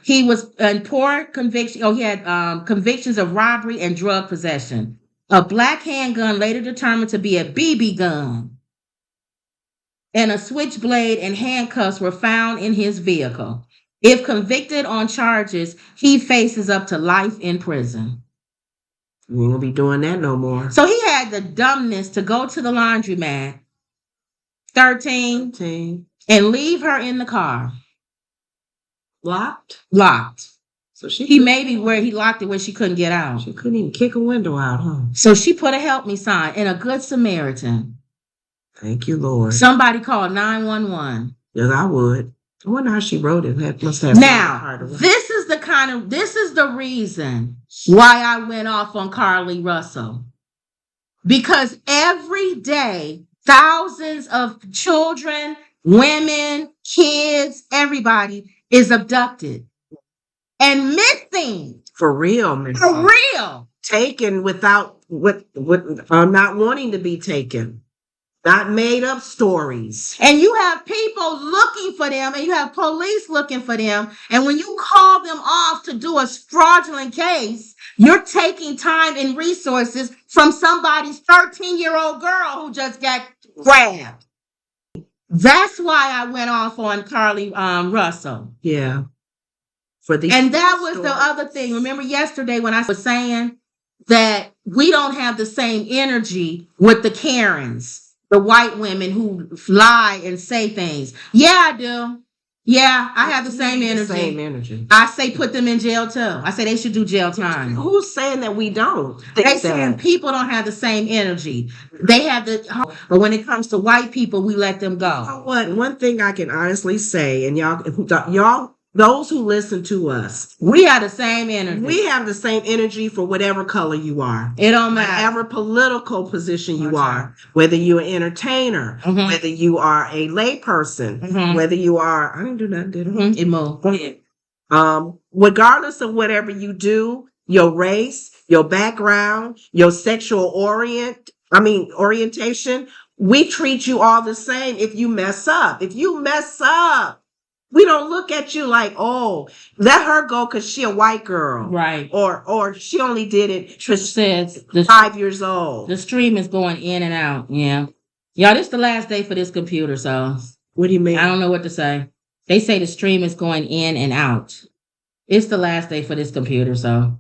He was in poor conviction. He had convictions of robbery and drug possession. A black handgun later determined to be a BB gun, and a switchblade and handcuffs were found in his vehicle. If convicted on charges, he faces up to life in prison. We won't be doing that no more. So he had the dumbness to go to the laundromat, 13, 13. and leave her in the car. Locked? Locked. So he maybe where he locked it where she couldn't get out. She couldn't even kick a window out, huh? So she put a help me sign and a good Samaritan. Thank you, Lord. Somebody called 911. Yes, I would. I wonder how she wrote it. That must have now, this is the reason why I went off on Carly Russell. Because every day, thousands of children, women, kids, everybody is abducted and missing. For real, man. For real. Taken without not wanting to be taken. Not made up stories. And you have people looking for them and you have police looking for them. And when you call them off to do a fraudulent case, you're taking time and resources from somebody's 13-year-old girl who just got grabbed. That's why I went off on Carly Russell. Yeah. And that was the other thing. Remember yesterday when I was saying that we don't have the same energy with the Karens. The white women who lie and say things. Yeah, I do. Yeah, I have the same energy. I say put them in jail too. I say they should do jail time. Who's saying that we don't? They saying people don't have the same energy. They have but when it comes to white people, we let them go. You know what? One thing I can honestly say, and y'all, those who listen to us, we have the same energy. We have the same energy for whatever color you are. It don't matter. Whatever political position you are, whether you're an entertainer, whether you are a layperson, whether you are, I didn't do nothing, did I? It moved. Go ahead. Regardless of whatever you do, your race, your background, your sexual orientation, we treat you all the same if you mess up. If you mess up, we don't look at you like, oh, let her go because she a white girl. Right. Or she only did it Trish says 5 years old. The stream is going in and out. Yeah. Y'all, this is the last day for this computer, so. What do you mean? I don't know what to say. They say the stream is going in and out. It's the last day for this computer, so.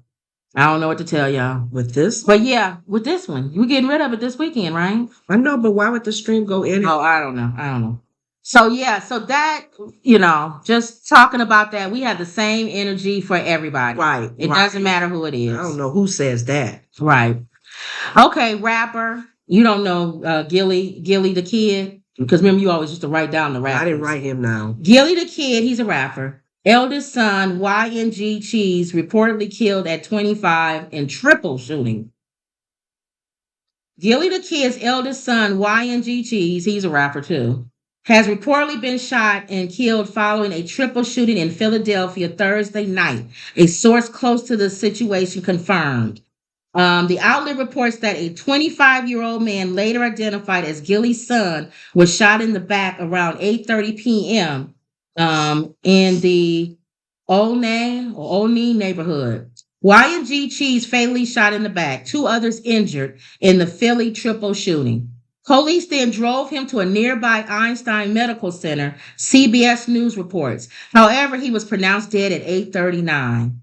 I don't know what to tell y'all. With this? But yeah, with this one. We're getting rid of it this weekend, right? I know, but why would the stream go in? Oh, I don't know. So yeah, so that, just talking about that, we have the same energy for everybody. Right. It doesn't matter who it is. I don't know who says that. Right. Okay, rapper. You don't know Gilly the Kid? Because remember, you always used to write down the rappers. I didn't write him down. Gilly the Kid, he's a rapper. Eldest son, YNG Cheese, reportedly killed at 25 in triple shooting. Gilly the Kid's eldest son, YNG Cheese, he's a rapper too, has reportedly been shot and killed following a triple shooting in Philadelphia Thursday night. A source close to the situation confirmed. The outlet reports that a 25-year-old man, later identified as Gilly's son, was shot in the back around 8:30 p.m. In the Olney neighborhood. Y&G Cheese fatally shot in the back. 2 others injured in the Philly triple shooting. Police then drove him to a nearby Einstein Medical Center, CBS News reports. However, he was pronounced dead at 8:39.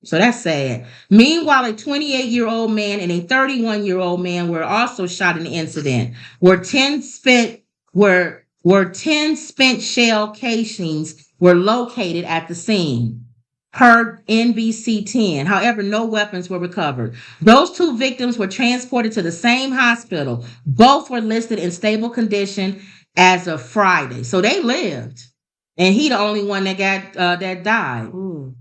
So that's sad. Meanwhile, a 28-year-old man and a 31-year-old man were also shot in the incident, where 10 spent shell casings were located at the scene, per NBC 10. However, no weapons were recovered. Those 2 victims were transported to the same hospital. Both were listed in stable condition as of Friday. So they lived. And he the only one that died. Mm.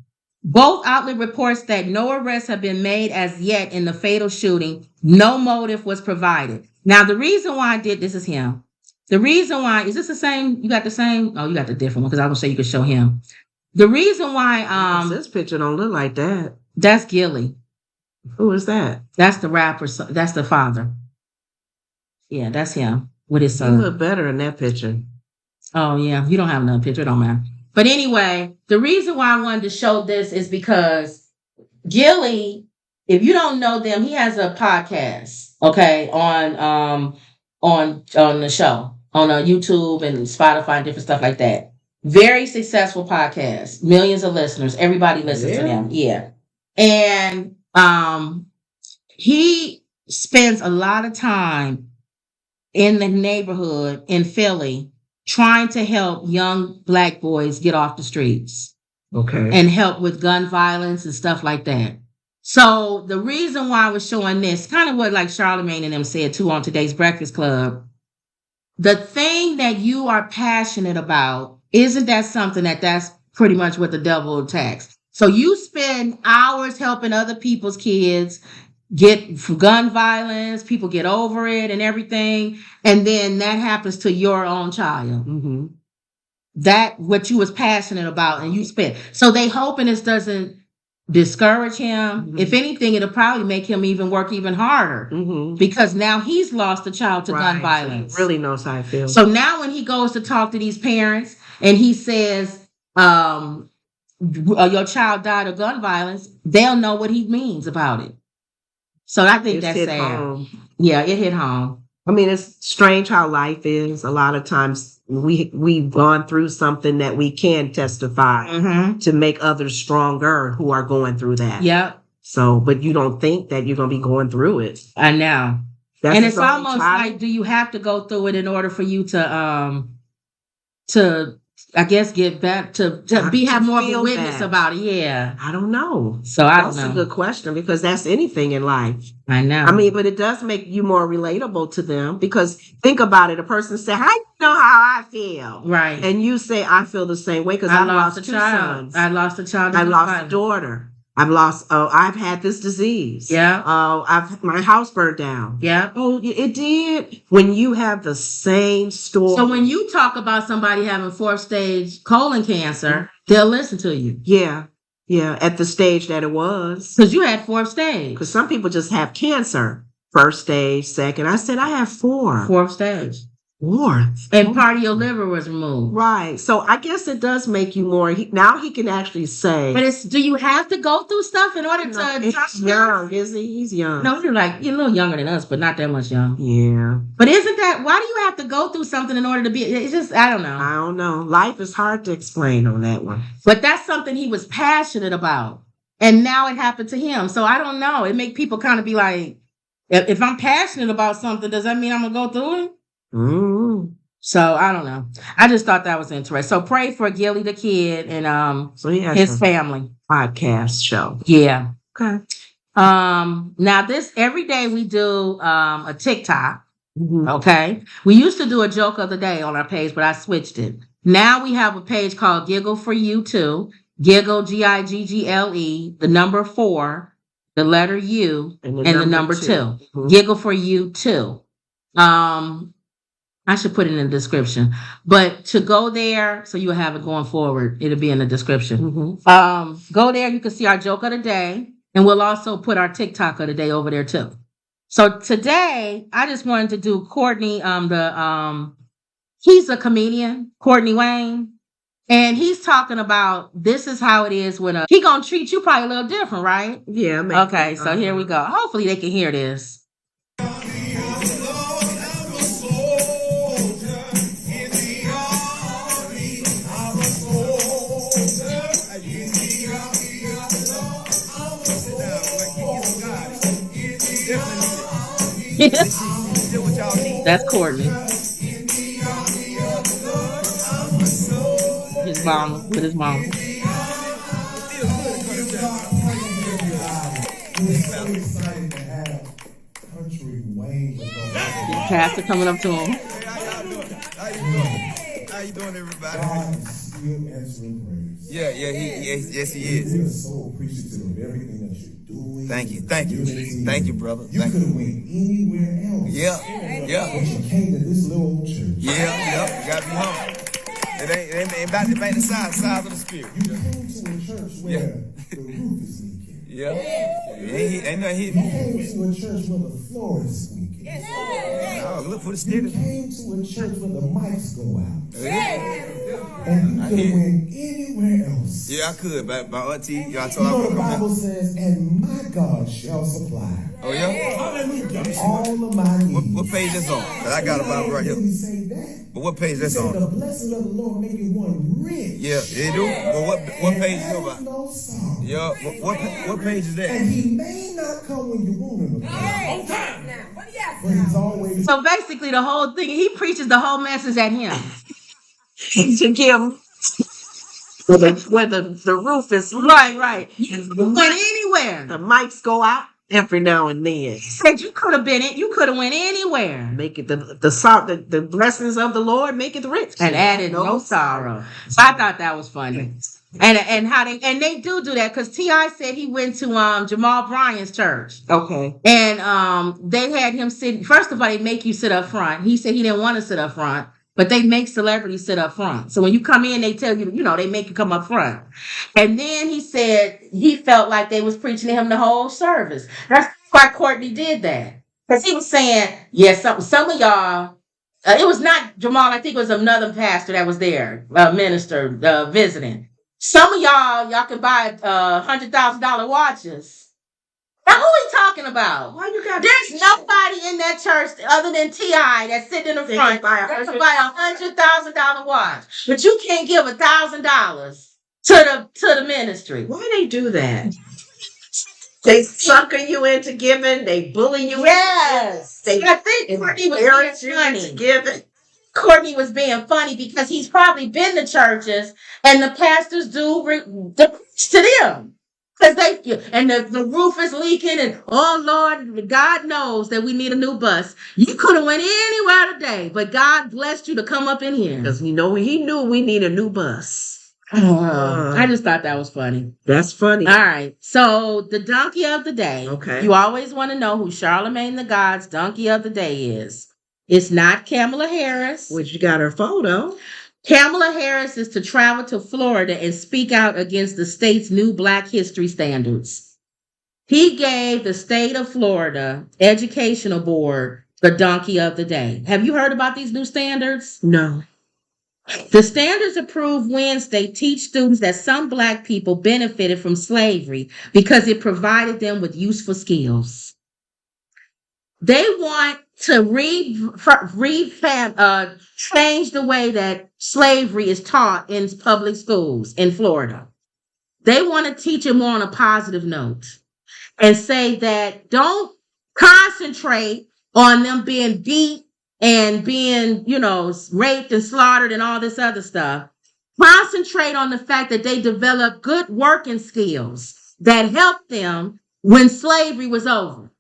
Both outlet reports that no arrests have been made as yet in the fatal shooting. No motive was provided. Now, the reason why I did this is him. The reason why, is this the same? You got the same? Oh, you got the different one because I was going to say you could show him. The reason why this picture don't look like that. That's Gilly. Who is that? That's the rapper. That's the father. Yeah, that's him with his son. You look better in that picture. Oh yeah, you don't have another picture. It don't matter. But anyway, the reason why I wanted to show this is because Gilly if you don't know them, he has a podcast, okay, on the show on YouTube and Spotify and different stuff like that. Very successful podcast, millions of listeners. Everybody listens to him. Yeah, and he spends a lot of time in the neighborhood in Philly trying to help young Black boys get off the streets. Okay. And help with gun violence and stuff like that. So the reason why I was showing this, kind of what like Charlamagne and them said too on today's Breakfast Club, the thing that you are passionate about, isn't that something that's pretty much what the devil attacks? So you spend hours helping other people's kids get gun violence, people get over it and everything, and then that happens to your own child. Mm-hmm. That what you was passionate about and you spent. So they hoping this doesn't discourage him. Mm-hmm. If anything, it'll probably make him even work even harder because now he's lost a child to gun violence. So he really knows how I feel. So now when he goes to talk to these parents and he says, your child died of gun violence, they'll know what he means about it. So I think that's sad. Home. Yeah, it hit home. I mean, it's strange how life is. A lot of times we've gone through something that we can testify to make others stronger who are going through that. Yep. So, but you don't think that you're going to be going through it. I know. That's and it's almost like, do you have to go through it in order for you to I guess get back to have more of a witness about it? Yeah. I don't know. So I don't know. That's a good question because that's anything in life. I know. I mean, but it does make you more relatable to them because think about it. A person say, "How you know how I feel?" Right. And you say, "I feel the same way because I lost two sons. I lost a child. I lost a daughter. I've had this disease. Yeah. My house burned down. Yeah. Oh, it did. When you have the same story. So when you talk about somebody having 4th stage colon cancer, they'll listen to you. Yeah. Yeah. At the stage that it was. Because you had 4th stage. Because some people just have cancer. 1st stage, 2nd. I said, I have 4. 4th stage. 4th. And part of your liver was removed. Right. So I guess it does make you more. Now he can actually say. But do you have to go through stuff in order to? He's young, is he? He's young. No, you're a little younger than us, but not that much young. Yeah. But isn't that, why do you have to go through something in order to be, it's just, I don't know. I don't know. Life is hard to explain on that one. But that's something he was passionate about. And now it happened to him. So I don't know. It make people kind of be like, if I'm passionate about something, does that mean I'm going to go through it? Mm-hmm. So I don't know. I just thought that was interesting. So pray for Gilly the kid and so he has his family podcast show. Yeah. Okay. Now this every day we do a TikTok. Okay. We used to do a joke of the day on our page, but I switched it. Now we have a page called Giggle for You Too. Giggle Giggle, the number 4, the letter U, and the number 2. Mm-hmm. Giggle for You Too. I should put it in the description, but to go there, so you'll have it going forward. It'll be in the description. Go there. You can see our joke of the day, and we'll also put our TikTok of the day over there too. So today, I just wanted to do Courtney. He's a comedian, Courtney Wayne, and he's talking about this is how it is when he gonna treat you probably a little different, right? Yeah. Okay. So here we go. Hopefully they can hear this. That's Courtney. His mom with his mom. The pastor coming up to him. How you doing, everybody? Yes, he is. We are so appreciative of everything that you're doing. Thank you, brother. You could have went anywhere else. Yeah. But you came to this little old church. Yeah. You gotta be humble. It ain't about the size of the spirit. You came to a church where the roof is leaking. Yeah. You came to a church where the floor is leaking. Oh, look for the You spirit. came to a church where the mics go out. Yeah. And you could have went anywhere else. Yeah, I could, but my auntie, I You told her I know, the would come Bible in. says, and my God shall supply Oh, yeah? all of my needs. What page is on? 'Cause I got a Bible right here. Didn't he say that? But what page He that's said, the on? blessings of the Lord make you one rich. Yeah, they do. But what page is And on? has no sorrow. Yeah, what page is And that? he may not come when you want him to come. But he's always So basically, the whole thing, he preaches the whole message at him. To give where the roof is Right. and You went anywhere. the mics go out every now and then. Said you could have been it. You could have went anywhere. Make it the blessings of the Lord make it rich And added no sorrow. So I thought that was funny. And how they do that because T.I. said he went to Jamal Bryant's church. Okay. And they had him sit. First of all, they make you sit up front. He said he didn't want to sit up front, but they make celebrities sit up front. So when you come in, they tell you, they make you come up front. And then he said he felt like they was preaching to him the whole service. That's why Courtney did that. Because he was saying, some of y'all, it was not Jamal, I think it was another pastor that was there, minister, visiting. Some of y'all can buy $100,000 watches. Now, who he talking about? Why you got? There's nobody in that church other than T.I. that's sitting in the They front can buy that can buy $100,000 watch, but you can't give $1,000 to the ministry. Why they do that? They sucker you into giving. They bully you. Yes, They I think Courtney was encourage being you into funny. giving. Courtney was being funny because he's probably been to churches and the pastors do preach to them. Because the roof is leaking and oh Lord, God knows that we need a new bus. You could have went anywhere today, but God blessed you to come up in here. Because he knew we need a new bus. I just thought that was funny. That's funny. All right. So the donkey of the day. Okay. You always want to know who Charlemagne the God's donkey of the day is. It's not Kamala Harris. Which you got her photo. Kamala Harris is to travel to Florida and speak out against the state's new Black history standards. He gave the state of Florida Educational Board the donkey of the day. Have you heard about these new standards? No. The standards approved Wednesday teach students that some Black people benefited from slavery because it provided them with useful skills. They want to change the way that slavery is taught in public schools in Florida. They want to teach it more on a positive note and say that don't concentrate on them being beat and being, raped and slaughtered and all this other stuff. Concentrate on the fact that they developed good working skills that helped them when slavery was over.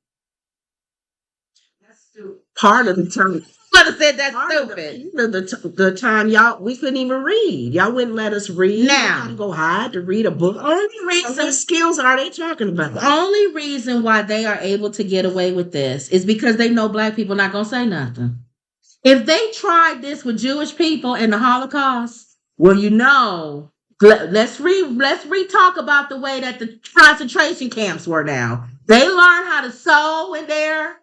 Part of the time. Mother said that's stupid. The time we couldn't even read. Y'all wouldn't let us read. Now. Go hide to read a book. What skills are they talking about? The only reason why they are able to get away with this is because they know Black people not going to say nothing. If they tried this with Jewish people in the Holocaust, well, let's re-talk about the way that the concentration camps were now. They learned how to sew in there.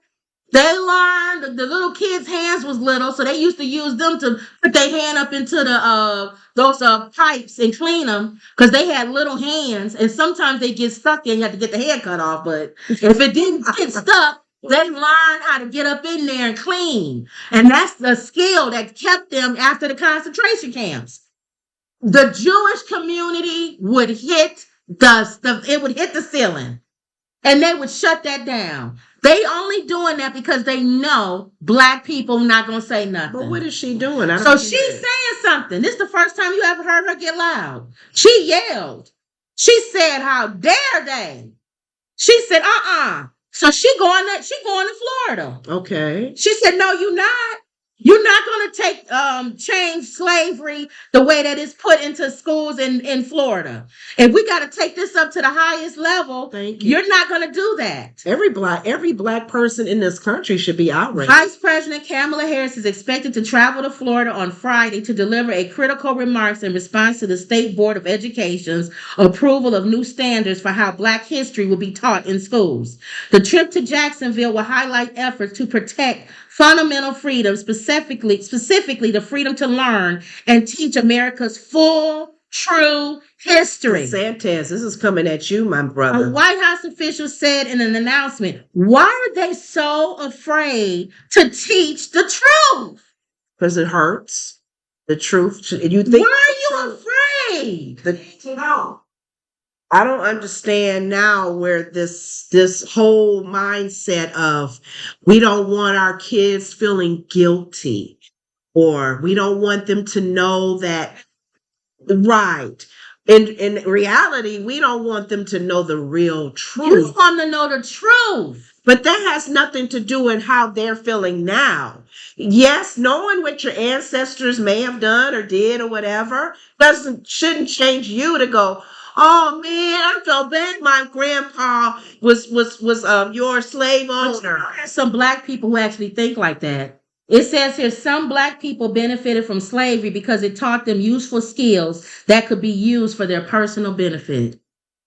They learned the little kids' hands was little, so they used to use them to put their hand up into those pipes and clean them because they had little hands, and sometimes they get stuck and you have to get the hand cut off. But if it didn't get stuck, they learned how to get up in there and clean, and that's the skill that kept them after the concentration camps. The Jewish community would hit the ceiling, and they would shut that down. They only doing that because they know Black people not going to say nothing. But what is she doing? So she's saying something. This is the first time you ever heard her get loud. She yelled. She said, "How dare they?" She said, So she going to Florida. Okay. She said, "No, you're not. You're not going to take change slavery the way that it's put into schools in Florida. If we got to take this up to the highest level, Thank you. You're not going to do that." Every black person in this country should be outraged. Vice President Kamala Harris is expected to travel to Florida on Friday to deliver a critical remarks in response to the State Board of Education's approval of new standards for how Black history will be taught in schools. The trip to Jacksonville will highlight efforts to protect fundamental freedoms, specifically the freedom to learn and teach America's full true history. DeSantis, this is coming at you, my brother. A White House official said in an announcement, why are they so afraid to teach the truth? Because it hurts. The truth. You think Why are you afraid? I don't understand now where this whole mindset of we don't want our kids feeling guilty, or we don't want them to know that, right. In reality, we don't want them to know the real You truth. want to know the truth. But that has nothing to do with how they're feeling now. Yes, knowing what your ancestors may have done or did or whatever shouldn't change you to go, oh man, I felt bad. My grandpa was your slave owner. There's some black people who actually think like that. It says here some black people benefited from slavery because it taught them useful skills that could be used for their personal benefit.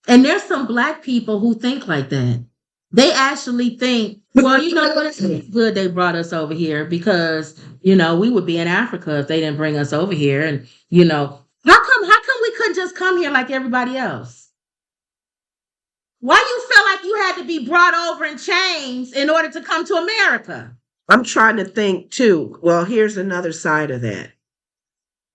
And there's some black people who think like that. They actually think, well, you know what? It's good they brought us over here because, you know, we would be in Africa if they didn't bring us over here. And, you know, how come we couldn't just come here like everybody else? Why you feel like you had to be brought over in chains in order to come to America? I'm trying to think too. Well, here's another side of that.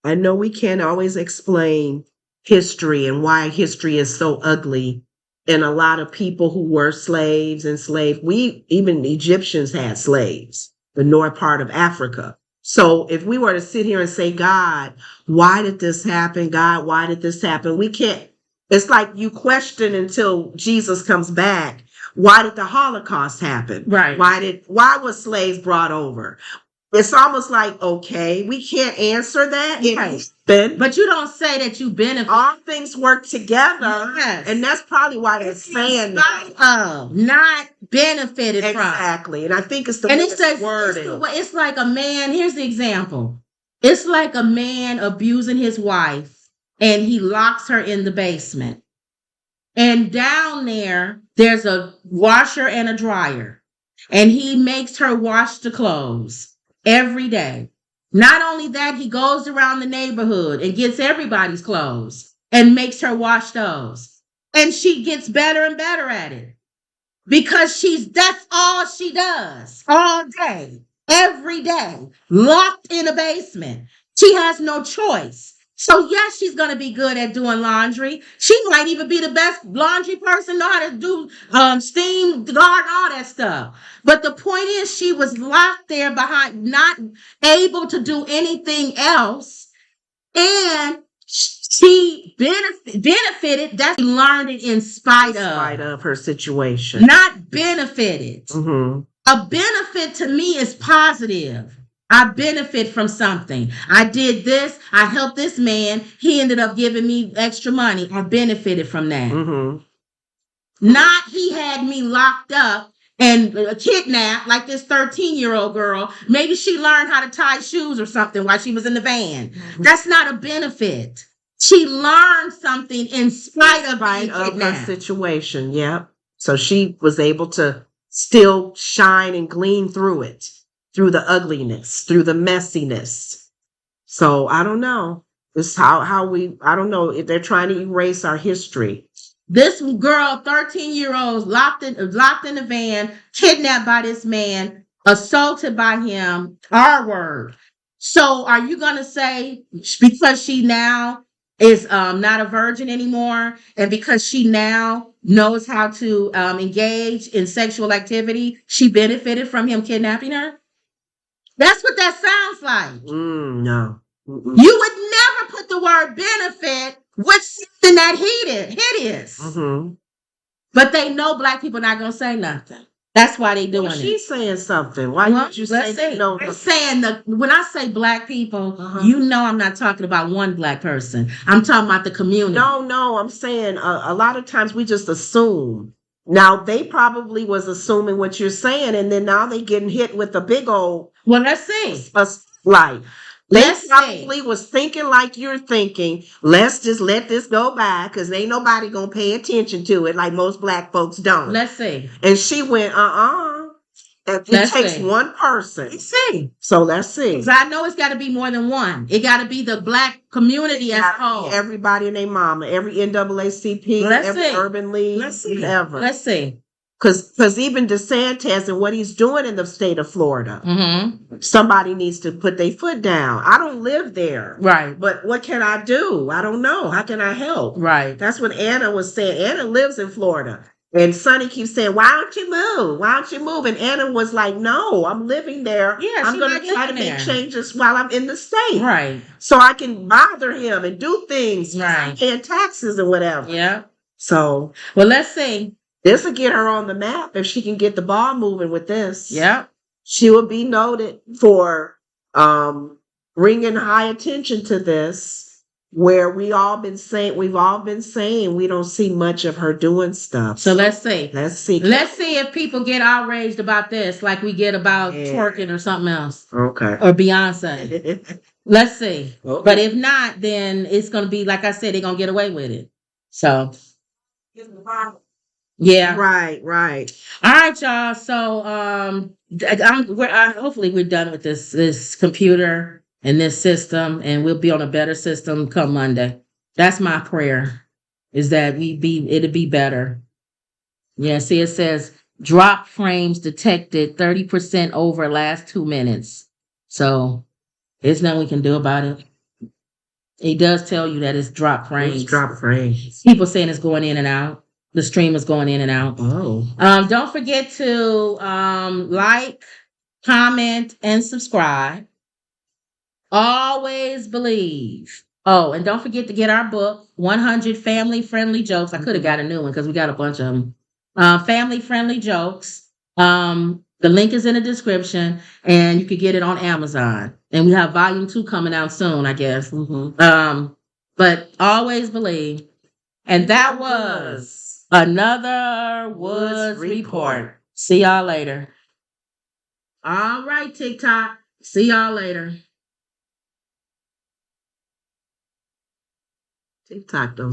I know we can't always explain history and why history is so ugly. And a lot of people who were slaves, even Egyptians had slaves, the north part of Africa. So if we were to sit here and say, God, why did this happen? God, why did this happen? We can't. It's like you question until Jesus comes back. Why did the Holocaust happen? Right. Why was slaves brought over? It's almost like, okay, we can't answer that. Right. But you don't say that you benefit. all things work together. Yes. And that's probably why they're saying that. Not benefited from. Exactly. And I think it's the And way it's it's the worded. way it's like a man. Here's the example. It's like a man abusing his wife and he locks her in the basement. And down there's a washer and a dryer. And he makes her wash the clothes every day. Not only that, he goes around the neighborhood and gets everybody's clothes and makes her wash those. And she gets better and better at it because that's all she does all day, every day, locked in a basement. She has no choice. So yes, she's going to be good at doing laundry. She might even be the best laundry person, know how to do steam, guard, all that stuff. But the point is she was locked there behind, not able to do anything else. And she benefited. That she learned it in spite of her situation. Not benefited. Mm-hmm. A benefit to me is positive. I benefit from something. I did this. I helped this man. He ended up giving me extra money. I benefited from that. Mm-hmm. Not he had me locked up and kidnapped like this 13-year-old girl. Maybe she learned how to tie shoes or something while she was in the van. Mm-hmm. That's not a benefit. She learned something in spite of her situation. Yeah. So she was able to still shine and glean through it. Through the ugliness, through the messiness. So I don't know. It's I don't know if they're trying to erase our history. This girl, 13-year-old, locked in the van, kidnapped by this man, assaulted by him, our word. So are you going to say because she now is not a virgin anymore and because she now knows how to engage in sexual activity, she benefited from him kidnapping her? That's what that sounds like. No. Mm-mm. You would never put the word benefit with something that hideous. Mm-hmm. But they know black people not going to say nothing. That's why they doing it. She's saying something. Why did you say no? I'm saying when I say black people, you know I'm not talking about one black person. I'm talking about the community. No, I'm saying a lot of times we just assume. Now, they probably was assuming what you're saying, and then now they getting hit with a big old... Well, let's see. Right. They probably was thinking like you're thinking, let's just let this go by, because ain't nobody going to pay attention to it like most black folks don't. Let's see. And she went, It Let's takes see. one person. Let's see. So let's see. Because I know it's got to be more than one. It got to be the Black community as a whole. Everybody and their mama, every NAACP, Let's every see. urban league, Let's see. ever. Let's see. Because even DeSantis and what he's doing in the state of Florida, somebody needs to put their foot down. I don't live there. Right. But what can I do? I don't know. How can I help? Right. That's what Anna was saying. Anna lives in Florida. And Sonny keeps saying, why don't you move? Why don't you move? And Anna was like, no, I'm living there. Yeah, I'm she going like to try to living make there. changes while I'm in the state. Right. So I can bother him and do things. Right. Paying taxes and whatever. Yeah. So, well, let's see. This will get her on the map if she can get the ball moving with this. Yeah. She will be noted for bringing high attention to this, where we've all been saying we don't see much of her doing stuff. So let's see. Let's see. Let's see if people get outraged about this like we get about twerking or something else. Okay. Or Beyonce. Let's see. Okay. But if not, then it's going to be, like I said, they're going to get away with it. So. Yeah. Right. All right, y'all. So hopefully we're done with this computer and this system, and we'll be on a better system come Monday. That's my prayer, is that it'll be better. Yeah, see, it says drop frames detected 30% over last 2 minutes. So there's nothing we can do about it. It does tell you that it's drop frames. It's drop frames. People saying it's going in and out. The stream is going in and out. Oh. Don't forget to like, comment, and subscribe. Always believe. Oh, and don't forget to get our book, 100 Family Friendly Jokes. I could have got a new one because we got a bunch of them. Family Friendly Jokes. The link is in the description, and you could get it on Amazon. And we have volume 2 coming out soon, I guess. But always believe. And that was another Woods Report. See y'all later. All right, TikTok. See y'all later. TikTok don't